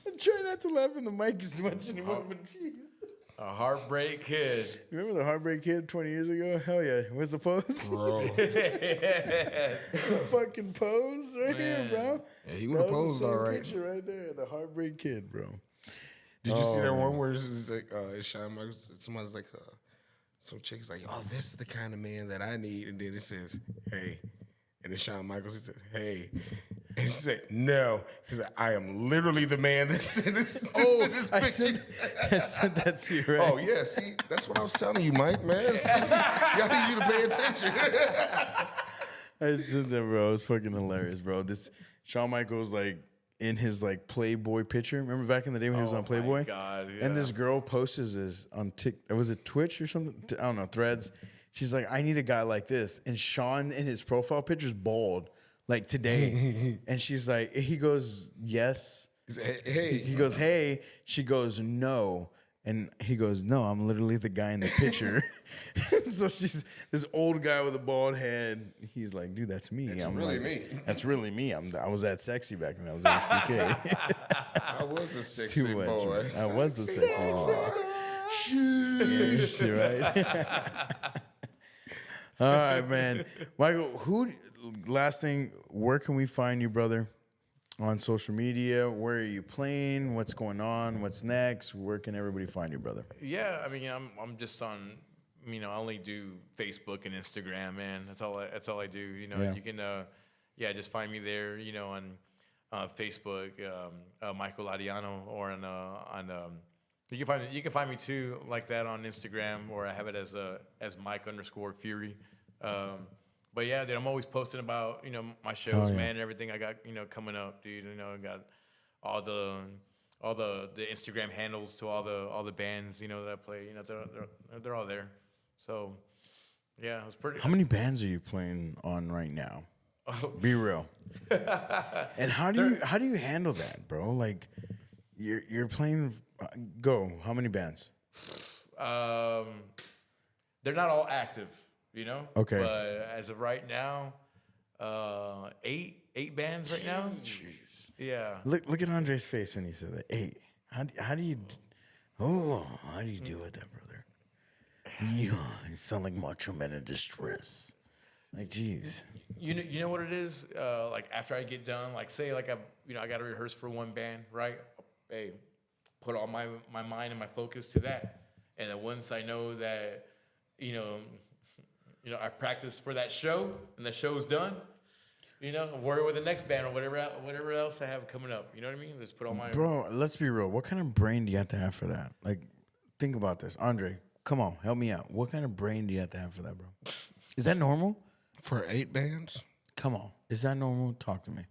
Speaker 4: I'm trying not to laugh in the mic as much anymore, but jeez.
Speaker 2: A heartbreak kid.
Speaker 4: Remember the Heartbreak Kid 20 years ago? Hell yeah. Where's the pose?
Speaker 3: Bro.
Speaker 4: The fucking pose right here, bro.
Speaker 3: Yeah, he would have posed all right.
Speaker 4: Picture right there. The Heartbreak Kid, bro.
Speaker 3: Did you see that one where it's like Shawn Michaels? Somebody's like, some chick's like, "Oh, this is the kind of man that I need," and then it says, "Hey," and then Shawn Michaels he said, "Hey," and he said, "No," he said, "I am literally the man that's in this picture."
Speaker 4: I said that to you, right?
Speaker 3: Oh yeah, see, that's what I was telling you, Mike. Man, see, y'all need you to pay attention.
Speaker 4: I said that, bro. It was fucking hilarious, bro. This Shawn Michaels like in his like Playboy picture. Remember back in the day when he was on Playboy?
Speaker 2: God, yeah.
Speaker 4: And this girl posts this on was it Twitch or something? I don't know, Threads. She's like, I need a guy like this. And Shawn in his profile picture is bald, like today. And she's like, he goes, yes.
Speaker 3: Hey,
Speaker 4: He goes, hey. She goes, no. And he goes, no, I'm literally the guy in the picture. So she's this old guy with a bald head. He's like, dude, that's me.
Speaker 3: That's
Speaker 4: I'm
Speaker 3: really
Speaker 4: like,
Speaker 3: me.
Speaker 4: That's really me. I was that sexy back then. I was HBK.
Speaker 3: I was a sexy
Speaker 4: Too much,
Speaker 3: boy.
Speaker 4: man. I was the sexy boy. Yeah, right? All right, man. Michael, last thing, where can we find you, brother? On social media, where are you playing? What's going on? What's next? Where can everybody find you, brother?
Speaker 2: Yeah, I mean, I'm just on. I only do Facebook and Instagram, man. That's all I do.
Speaker 4: Yeah.
Speaker 2: You can, just find me there. On Facebook, Michael Arellano, or you can find me too like that on Instagram, or I have it as Mike_Fury. But yeah, dude, I'm always posting about my shows, man, and everything I got coming up, dude. I got all the Instagram handles to all the bands that I play. They're all there. So yeah, it's pretty.
Speaker 4: How many bands are you playing on right now? Be real. And how do you handle that, bro? Like you're playing. Go. How many bands?
Speaker 2: They're not all active.
Speaker 4: Okay.
Speaker 2: But as of right now, 8 bands right now.
Speaker 4: Jeez.
Speaker 2: Yeah.
Speaker 4: Look at Andre's face when he said that. 8. How do you deal with that, brother? You sound like Macho Man in distress. Like, jeez.
Speaker 2: You know what it is? Like after I get done, like say like I got to rehearse for one band, right? Hey, put all my mind and my focus to that, and then once I know that I practice for that show, and the show's done. Worry with the next band or whatever else I have coming up. You know what I mean? Just put all my.
Speaker 4: Bro, let's be real. What kind of brain do you have to have for that? Like, think about this, Andre. Come on, help me out. What kind of brain do you have to have for that, bro? Is that normal?
Speaker 3: For 8 bands?
Speaker 4: Come on, is that normal? Talk to me.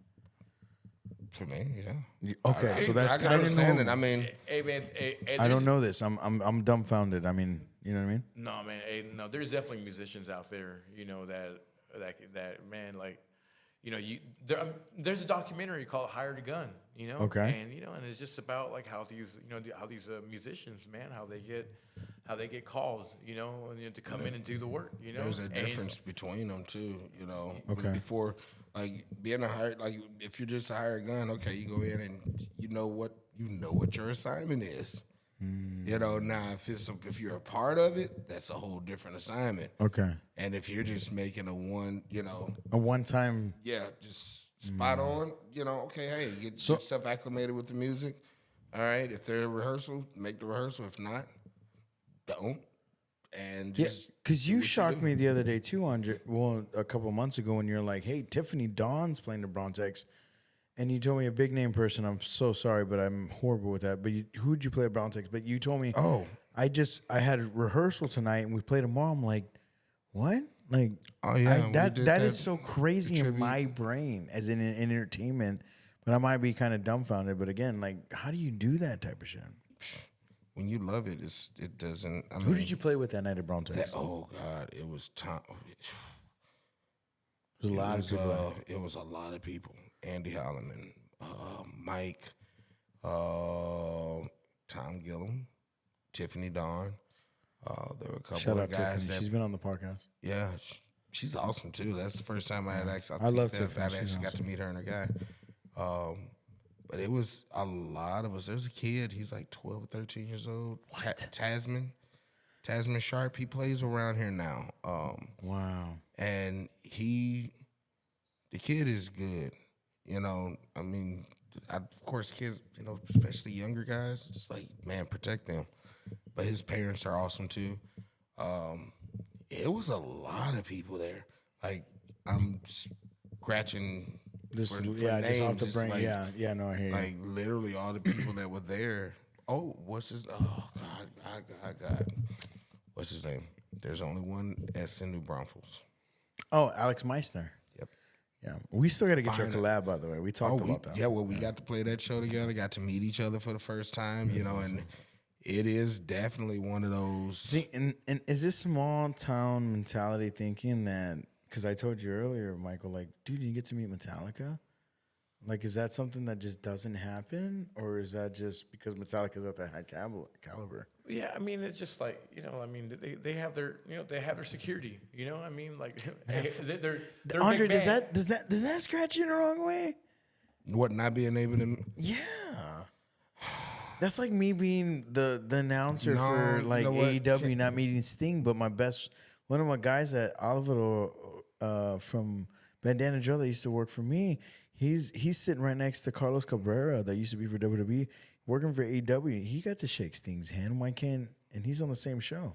Speaker 3: For me, yeah.
Speaker 4: Okay, so that's
Speaker 3: I can
Speaker 4: kind of
Speaker 3: understand it.
Speaker 4: normal.
Speaker 3: I mean,
Speaker 2: Hey man, hey,
Speaker 4: I don't know this. I'm dumbfounded. I mean, you know what I mean?
Speaker 2: No, man. Hey, no, there's definitely musicians out there, that man, like, there's a documentary called "Hired a Gun,"
Speaker 4: Okay.
Speaker 2: and it's just about like how these, musicians, man, how they get called, and to come in and do the work,
Speaker 3: there's a
Speaker 2: And-
Speaker 3: difference between them too.
Speaker 4: Okay.
Speaker 3: Before, like being a hired, like if you're just a hired gun, okay, you go in and you know what your assignment is. Now if you're a part of it, that's a whole different assignment.
Speaker 4: Okay.
Speaker 3: And if you're just making
Speaker 4: A one-time.
Speaker 3: just spot on, okay, hey, get yourself acclimated with the music. All right, if there's a rehearsal, make the rehearsal. If not, don't. And
Speaker 4: Yeah,
Speaker 3: just
Speaker 4: because
Speaker 3: do
Speaker 4: you
Speaker 3: what
Speaker 4: shocked
Speaker 3: do.
Speaker 4: me the other day too, Andre. Well, a couple months ago when you're like, "Hey, Tiffany Dawn's playing the Brontex," and you told me a big name person. I'm so sorry, but I'm horrible with that. But who'd you play at Brontex? But you told me,
Speaker 3: Oh.
Speaker 4: I had rehearsal tonight and we played tomorrow. I'm like, what? Like,
Speaker 3: Oh, yeah, we
Speaker 4: that
Speaker 3: did
Speaker 4: that
Speaker 3: that
Speaker 4: is so crazy in
Speaker 3: tribute.
Speaker 4: my brain as in entertainment. But I might be kind of dumbfounded. But again, like, how do you do that type of shit?
Speaker 3: When you love it, it doesn't. I mean,
Speaker 4: Who did you play with that night at Brontex?
Speaker 3: Oh God, it was Tom.
Speaker 4: There's a lot of people.
Speaker 3: It was a lot of people. Andy Holloman, Mike, Tom Gillum, Tiffany Dawn. There were a couple
Speaker 4: Shout
Speaker 3: of
Speaker 4: out
Speaker 3: guys
Speaker 4: Tiffany.
Speaker 3: that.
Speaker 4: She's been on the podcast.
Speaker 3: Yeah, she's awesome too. That's the first time I had actually.
Speaker 4: I love
Speaker 3: think that
Speaker 4: Tiffany.
Speaker 3: I
Speaker 4: She's
Speaker 3: actually got to meet her and her guy. But it was a lot of us. There's a kid. He's like 12 or 13 years old. Tasman Sharp. He plays around here now.
Speaker 4: Wow.
Speaker 3: And the kid is good. I mean, of course, kids, especially younger guys, just like, man, protect them. But his parents are awesome too. It was a lot of people there. Like, I'm scratching
Speaker 4: This
Speaker 3: for
Speaker 4: just off
Speaker 3: names,
Speaker 4: the
Speaker 3: just
Speaker 4: brain.
Speaker 3: like-
Speaker 4: yeah, no, I hear you.
Speaker 3: like literally all the people that were there. Oh, oh God. What's his name? There's only one S in New Braunfels.
Speaker 4: Oh, Alex Meissner.
Speaker 3: Yep.
Speaker 4: Yeah, we still got to get your
Speaker 3: Fine.
Speaker 4: collab, by the way. We talked about that.
Speaker 3: Yeah, well, we got to play that show together, got to meet each other for the first time, and it is definitely one of those.
Speaker 4: See, and is this small town mentality thinking that? Because I told you earlier, Michael, like, dude, you get to meet Metallica. Like, is that something that just doesn't happen, or is that just because Metallica's at that high caliber?
Speaker 2: Yeah, I mean, it's just like, I mean, they have their, they have their security, I mean, like, they're
Speaker 4: Andre,
Speaker 2: big
Speaker 4: does
Speaker 2: band.
Speaker 4: that scratch you in the wrong way?
Speaker 3: What, not being able to.
Speaker 4: Yeah. That's like me being the announcer
Speaker 3: No,
Speaker 4: for
Speaker 3: you
Speaker 4: like
Speaker 3: know what?
Speaker 4: AEW, not meeting Sting, but one of my guys at Oliver from Bandana Joe that used to work for me, he's sitting right next to Carlos Cabrera that used to be for WWE, working for AEW. He got to shake Sting's hand. Why can't? And he's on the same show.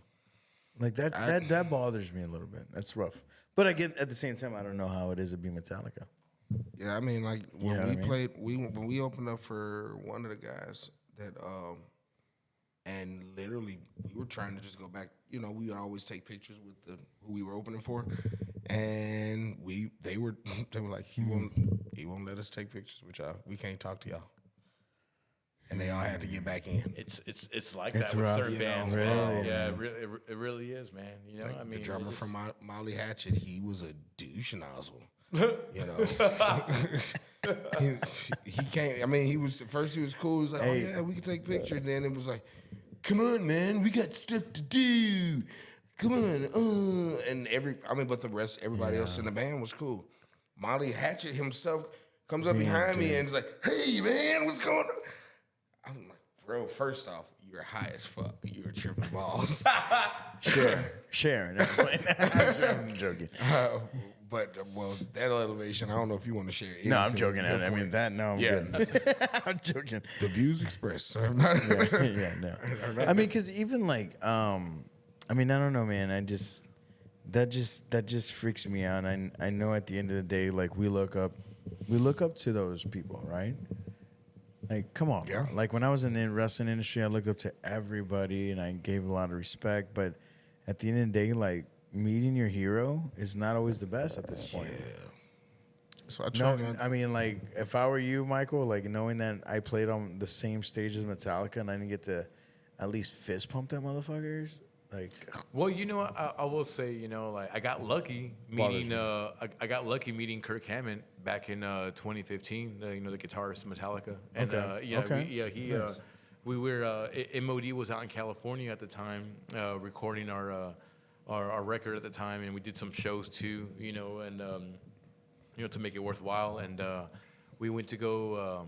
Speaker 4: Like that bothers me a little bit. That's rough. But I get at the same time, I don't know how it is to be Metallica.
Speaker 3: Yeah, I mean, like when
Speaker 4: You know
Speaker 3: we
Speaker 4: what I mean?
Speaker 3: played, when we opened up for one of the guys that, and literally we were trying to just go back. We would always take pictures with who we were opening for, and they were like, he won't let us take pictures with y'all. We can't talk to y'all, and they all had to get back in.
Speaker 2: It's like
Speaker 4: It's
Speaker 2: that with
Speaker 4: rough,
Speaker 2: certain bands,
Speaker 4: really,
Speaker 2: man. Yeah,
Speaker 4: man.
Speaker 2: it really is, man. I mean,
Speaker 3: The drummer
Speaker 2: it just-
Speaker 3: from Molly Hatchet, he was a douche nozzle. He can't. I mean, he was cool. He was like, "Oh yeah, we can take pictures." Then it was like, "Come on, man, we got stuff to do. Come on." And but the rest, everybody else in the band was cool. Molly Hatchet himself comes up behind me and is like, "Hey, man, what's going on?" I'm like, "Bro, first off, you're high as fuck. You're tripping balls."
Speaker 4: Share. I'm joking.
Speaker 3: But that elevation, I don't know if you want to share.
Speaker 4: No, I'm
Speaker 3: anything
Speaker 4: joking.
Speaker 3: at that
Speaker 4: I mean
Speaker 3: point.
Speaker 4: that. No, I'm good. I'm joking.
Speaker 3: The views expressed.
Speaker 4: Yeah, no. I mean, because even like, I mean, I don't know, man. That just freaks me out. And I know at the end of the day, like we look up to those people, right? Like, come on.
Speaker 3: Yeah.
Speaker 4: Like when I was in the wrestling industry, I looked up to everybody and I gave a lot of respect. But at the end of the day, like meeting your hero is not always the best at this point.
Speaker 3: So I try
Speaker 4: No, I mean, like, if I were you, Michael, like, knowing that I played on the same stage as Metallica and I didn't get to at least fist pump them motherfuckers, like,
Speaker 2: Well, I will say, like I got lucky meeting, I got lucky meeting Kirk Hammett back in 2015. The guitarist of Metallica, and we were MOD was out in California at the time, recording our record at the time, and we did some shows too, and to make it worthwhile, and we went to go.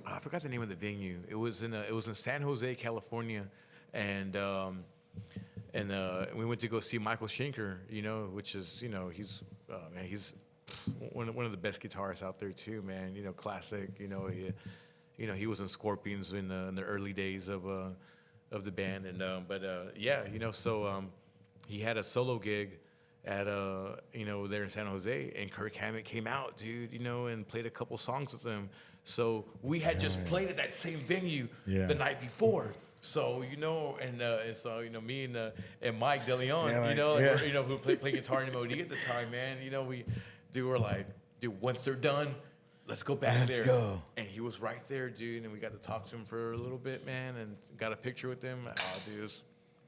Speaker 2: I forgot the name of the venue. It was in San Jose, California, and we went to go see Michael Schenker, which is he's one of the best guitarists out there too, man. Classic. He was in Scorpions in the early days of the band, and so he had a solo gig at there in San Jose, and Kirk Hammett came out, dude, and played a couple songs with them. So we had just played at that same venue the night before. So and so me and Mike DeLeon, who played guitar in MOD at the time, man. We're like, dude, once they're done, let's go back there.
Speaker 4: Let's go.
Speaker 2: And he was right there, dude, and we got to talk to him for a little bit, man, and got a picture with him. Oh, dude,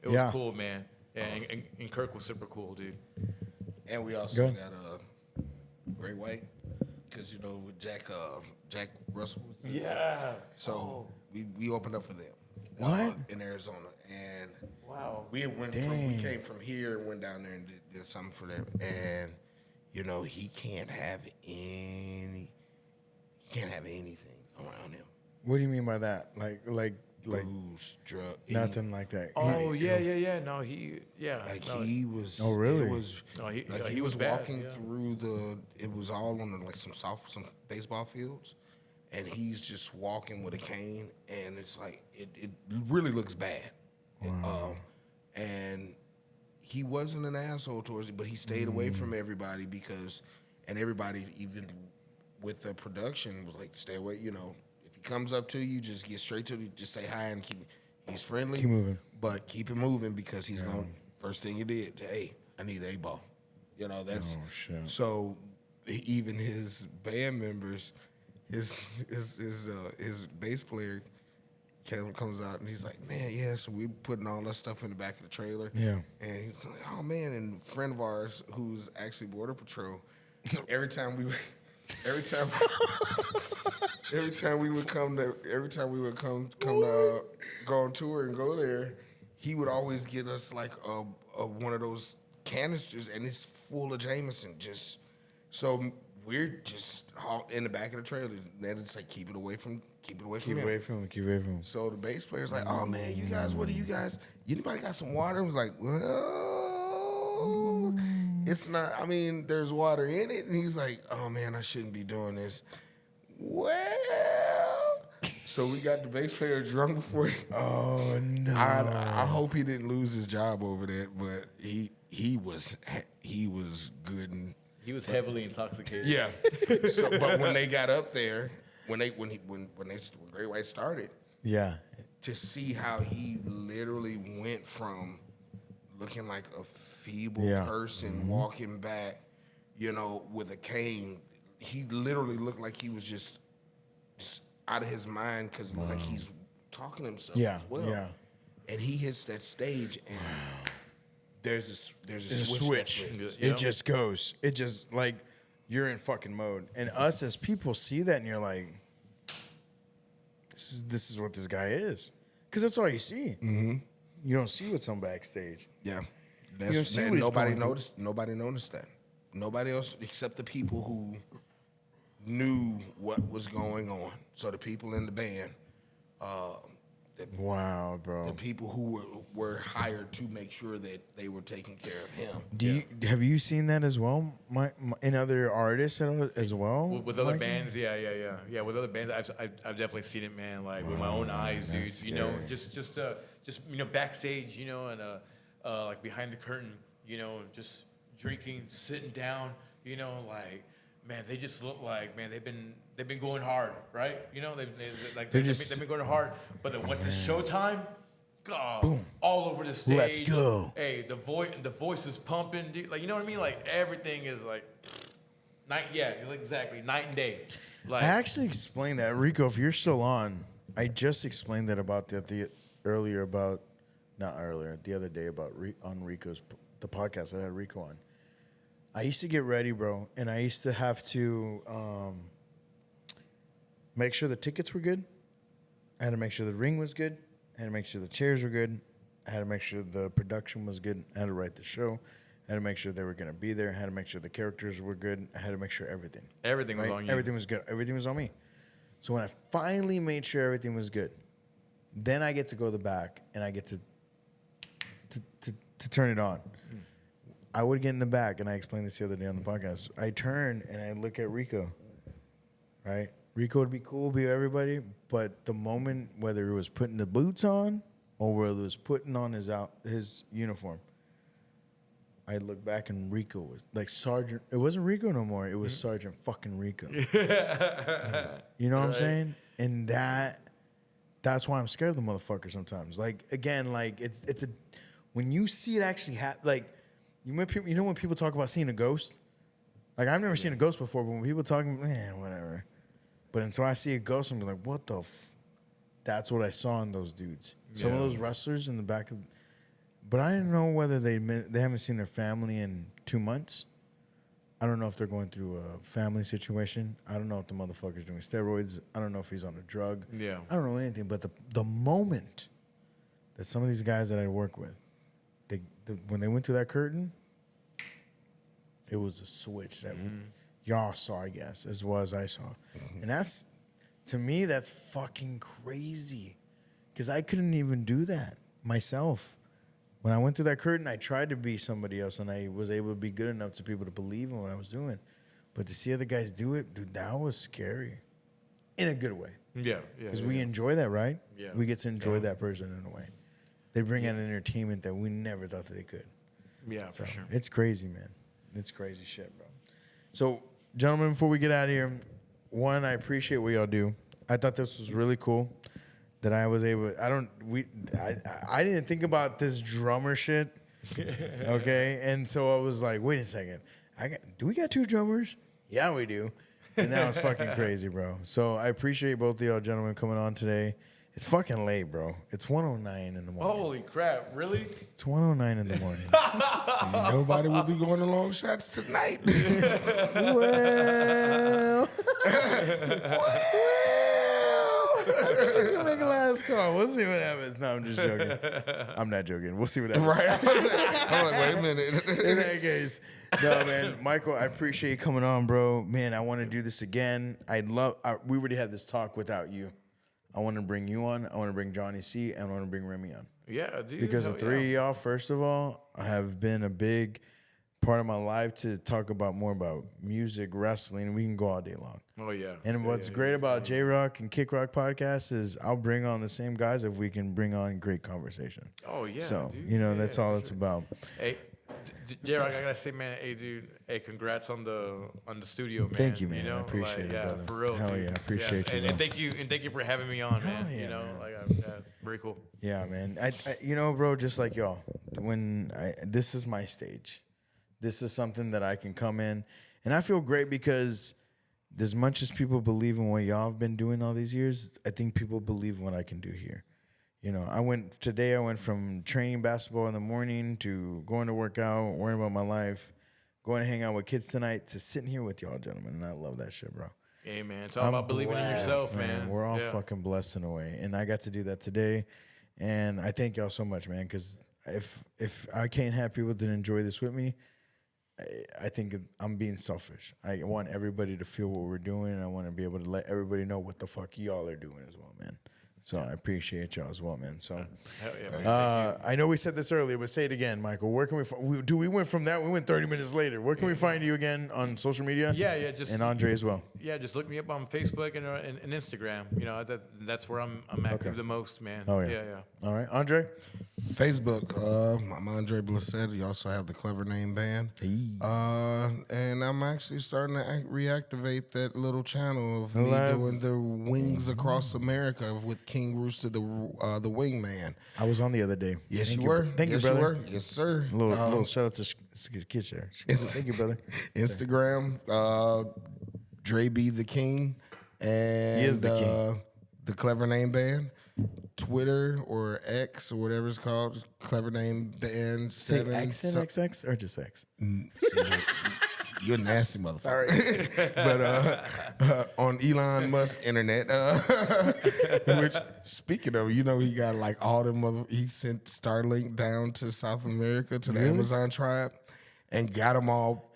Speaker 2: it was cool, man. And Kirk was super cool, dude.
Speaker 3: And we also got Great White, because with Jack Russell.
Speaker 2: Yeah.
Speaker 3: So we opened up for them.
Speaker 4: What?
Speaker 3: In Arizona, and
Speaker 2: wow,
Speaker 3: we came from here and went down there and did something for them, and he can't have anything around him.
Speaker 4: what do you mean by that? Like
Speaker 3: Booze, drug,
Speaker 4: nothing like that.
Speaker 2: Oh yeah. No, he
Speaker 3: he was.
Speaker 4: Oh really?
Speaker 3: It was.
Speaker 2: No,
Speaker 3: He was
Speaker 2: bad,
Speaker 3: walking through it was all on some baseball fields, and he's just walking with a cane, and it's like it really looks bad.
Speaker 4: Wow.
Speaker 3: And he wasn't an asshole towards it, but he stayed away from everybody and everybody, even with the production, was like, stay away. If he comes up to you, just get straight to you, just say hi and he's friendly.
Speaker 4: Keep moving.
Speaker 3: But keep it moving, because he's going, first thing he did, hey, I need a ball. That's
Speaker 4: Oh shit.
Speaker 3: so even his band members, his bass player comes out and he's like, man, yeah, so we're putting all that stuff in the back of the trailer.
Speaker 4: Yeah.
Speaker 3: And he's like, oh man, and a friend of ours who's actually Border Patrol, every time we would come to go on tour and go there, he would always get us like a one of those canisters, and it's full of Jameson. So we're just all in the back of the trailer. Then it's like, keep it away from him.
Speaker 4: Keep away from him.
Speaker 3: So the bass player's like, oh man, you guys, what do you guys? Anybody got some water? I was like, well, it's not. I mean, there's water in it, and he's like, oh man, I shouldn't be doing this. Well, so we got the bass player drunk before.
Speaker 4: Oh no!
Speaker 3: I hope he didn't lose his job over that, but he was good and
Speaker 2: he was heavily intoxicated.
Speaker 3: yeah. So, but when they got up there, when Great White started,
Speaker 4: Yeah.
Speaker 3: to see how he literally went from looking like a feeble person walking back, with a cane, he literally looked like he was just out of his mind, because like he's talking to himself as well.
Speaker 4: Yeah.
Speaker 3: And he hits that stage, and there's a
Speaker 4: switch. It just goes. It just, like, you're in fucking mode. And us as people see that, and you're like, this is what this guy is. Because that's all you see. Mm-hmm. You don't see what's on backstage.
Speaker 3: Yeah.
Speaker 4: Nobody
Speaker 3: noticed that. Nobody else except the people who knew what was going on. So the people in the band,
Speaker 4: Wow, bro.
Speaker 3: the people who were hired to make sure that they were taking care of him.
Speaker 4: Have you seen that as well, in other artists as well?
Speaker 2: With other
Speaker 4: Mikey?
Speaker 2: bands, yeah. With other bands, I've definitely seen it, man. Like with my own eyes, dude. Just backstage, and like behind the curtain, just drinking, sitting down, like. Man, they just look like, man, they've been going hard, right? They've been going hard. But then once it's showtime, boom, all over the stage.
Speaker 4: Let's go.
Speaker 2: Hey, the voice is pumping, dude. Like, you know what I mean? Like everything is like, exactly. Night and day. Like,
Speaker 4: I actually explained that, Rico. If you're still on, I just explained that about the other day about on Rico's the podcast I had Rico on. I used to get ready, bro, and I used to have to make sure the tickets were good. I had to make sure the ring was good. I had to make sure the chairs were good. I had to make sure the production was good. I had to write the show. I had to make sure they were going to be there. I had to make sure the characters were good. I had to make sure everything.
Speaker 2: Everything was on you.
Speaker 4: Everything was good. Everything was on me. So when I finally made sure everything was good, then I get to go to the back and I get to turn it on. I would get in the back, and I explained this the other day on the podcast. I turn and I look at Rico, right? Rico would be cool, be everybody, but the moment, whether it was putting the boots on or whether it was putting on his uniform, I'd look back and Rico was like Sergeant. It wasn't Rico no more. It was Sergeant fucking Rico. You know what I'm saying? And that's why I'm scared of the motherfucker sometimes. Like, again, like it's a when you see it actually happen, like when people talk about seeing a ghost. Like, I've never seen a ghost before, but when people talking, man, whatever. But until I see a ghost, I'm like, what the that's what I saw in those dudes. Some of those wrestlers in the back of. But I didn't know whether they haven't seen their family in 2 months. I don't know if they're going through a family situation. I don't know if the motherfucker's doing steroids. I don't know if he's on a drug.
Speaker 2: Yeah.
Speaker 4: I don't know anything. But the moment that some of these guys that I work with, when they went through that curtain, it was a switch that y'all saw, I guess, as well as I saw. And to me, that's fucking crazy. Because I couldn't even do that myself. When I went through that curtain, I tried to be somebody else, and I was able to be good enough to people to believe in what I was doing. But to see other guys do it, dude, that was scary. In a good way.
Speaker 2: Yeah.
Speaker 4: Because we enjoy that, right?
Speaker 2: Yeah.
Speaker 4: We get to enjoy that person in a way. They bring out entertainment that we never thought that they could.
Speaker 2: Yeah, for sure.
Speaker 4: It's crazy, man. It's crazy shit, bro. So, gentlemen, before we get out of here, one, I appreciate what y'all do. I thought this was really cool that I was able. I didn't think about this drummer shit. Okay, and so I was like, wait a second. Do we got 2 drummers? Yeah, we do. And that was fucking crazy, bro. So I appreciate both of y'all gentlemen coming on today. It's fucking late, bro. It's 1:09 in the morning.
Speaker 2: Holy crap! Really?
Speaker 4: It's 1:09 in the morning.
Speaker 3: Nobody will be going to long shots tonight.
Speaker 4: Well, we'll make a last call. We'll see what happens. No, I'm just joking. I'm not joking. We'll see what happens.
Speaker 3: Right? I'm like, wait a minute.
Speaker 4: In that case, no, man. Michael, I appreciate you coming on, bro. Man, I want to do this again. We already had this talk without you. I want to bring you on. I want to bring Johnny C. And I want to bring Remy on.
Speaker 2: Yeah, dude.
Speaker 4: Because the 3 of y'all, first of all, have been a big part of my life to talk about more about music, wrestling. We can go all day long.
Speaker 2: Oh, yeah.
Speaker 4: And what's great about JRock and KickRock Podcast is I'll bring on the same guys if we can bring on great conversation.
Speaker 2: Oh, yeah.
Speaker 4: So,
Speaker 2: dude.
Speaker 4: That's all it's about.
Speaker 2: Hey, JRock, I gotta say, man, hey, dude, hey, congrats on the studio, man.
Speaker 4: Thank you, man. I appreciate it,
Speaker 2: yeah,
Speaker 4: brother.
Speaker 2: for real,
Speaker 4: Hell
Speaker 2: dude.
Speaker 4: yeah, I appreciate you,
Speaker 2: and thank you for having me on, man.
Speaker 4: yeah,
Speaker 2: man. Very cool.
Speaker 4: Yeah, man. I bro, just like y'all, this is my stage. This is something that I can come in, and I feel great because as much as people believe in what y'all have been doing all these years, I think people believe in what I can do here. I went from training basketball in the morning to going to work out, worrying about my life, going to hang out with kids tonight to sitting here with y'all, gentlemen. And I love that shit, bro.
Speaker 2: Hey, man. It's all about believing in yourself, man.
Speaker 4: We're all fucking blessed in a way. And I got to do that today. And I thank y'all so much, man, because if I can't have people that enjoy this with me, I think I'm being selfish. I want everybody to feel what we're doing, and I want to be able to let everybody know what the fuck y'all are doing as well, man. So I appreciate y'all as well, man. So
Speaker 2: hell yeah, man.
Speaker 4: I know we said this earlier, but say it again, Michael. Where can we went from that? We went 30 minutes later. Where can we find you again on social media?
Speaker 2: Yeah, just
Speaker 4: and Andre as well.
Speaker 2: yeah, just look me up on Facebook and Instagram. You know, that's where I'm active the most, man.
Speaker 4: Oh yeah. All right, Andre.
Speaker 3: Facebook, I'm Andre Blissett. You also have the Clever Name Band. And I'm actually starting to reactivate that little channel of me doing the Wings Across America with King Rooster, the Wingman.
Speaker 4: I was on the other day.
Speaker 3: Yes, you were.
Speaker 4: Thank you, brother.
Speaker 3: Yes, sir.
Speaker 4: Little shout out to Kid Share. Thank you, brother.
Speaker 3: Instagram, Dre B the King, and
Speaker 4: He is the king.
Speaker 3: The Clever Name Band. Twitter or X or whatever it's called, Clever Name Band.
Speaker 4: Say X and XX or just X?
Speaker 3: You're a nasty motherfucker. But on Elon Musk internet, which speaking of, you know, he got like all them he sent Starlink down to South America to the Amazon tribe and got them all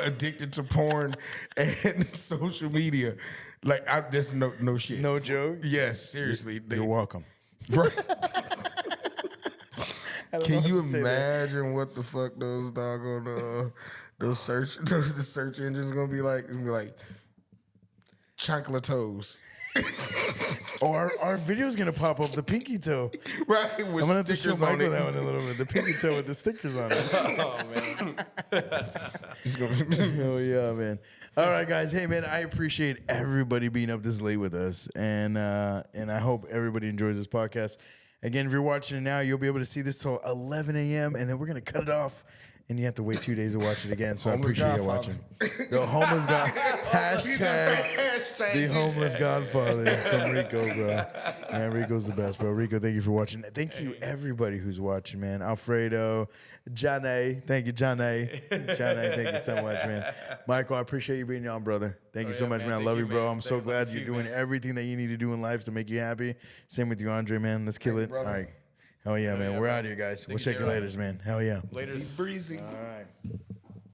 Speaker 3: addicted to porn and social media. Like, this no shit.
Speaker 4: No joke?
Speaker 3: Yes, seriously.
Speaker 4: You're welcome.
Speaker 3: Right.
Speaker 4: know
Speaker 3: Can you
Speaker 4: how to say that.
Speaker 3: imagine what the fuck those doggone the search engines gonna be like? It's gonna be like chocolate toes.
Speaker 4: Or our video's gonna pop up the pinky toe.
Speaker 3: Right. With
Speaker 4: I'm gonna have to show
Speaker 3: stickers on
Speaker 4: Michael
Speaker 3: it.
Speaker 4: that one in a little bit. The pinky toe with the stickers on it.
Speaker 2: Oh man.
Speaker 3: He's gonna
Speaker 4: Oh yeah, man. All right, guys. Hey, man, I appreciate everybody being up this late with us, and I hope everybody enjoys this podcast. Again, if you're watching it now, you'll be able to see this till 11 a.m. and then we're gonna cut it off, and you have to wait 2 days to watch it again. So
Speaker 3: Homeless
Speaker 4: I appreciate you
Speaker 3: Godfather.
Speaker 4: watching. The homeless god hashtag the homeless godfather from Rico, bro. Man, Rico's the best, bro. Rico, thank you for watching. Thank you everybody who's watching, man. Alfredo, Janae, thank you, Janae. Janae, thank you so much, man. Michael, I appreciate you being on, brother. Thank you so much, man. I
Speaker 2: Thank
Speaker 4: love
Speaker 2: you,
Speaker 4: you, bro.
Speaker 2: man.
Speaker 4: I'm so
Speaker 2: Thank
Speaker 4: glad
Speaker 2: you,
Speaker 4: you're doing everything that you need to do in life to make you happy. Same with you, Andre, man. Let's kill it.
Speaker 3: brother.
Speaker 4: All right. Hell yeah, man.
Speaker 2: yeah,
Speaker 4: We're
Speaker 2: bro.
Speaker 4: out here, guys. We'll
Speaker 2: Thank
Speaker 4: check
Speaker 2: you,
Speaker 4: you
Speaker 2: JRock.
Speaker 4: later, man. Hell yeah.
Speaker 2: Later.
Speaker 3: breezy.
Speaker 4: All right.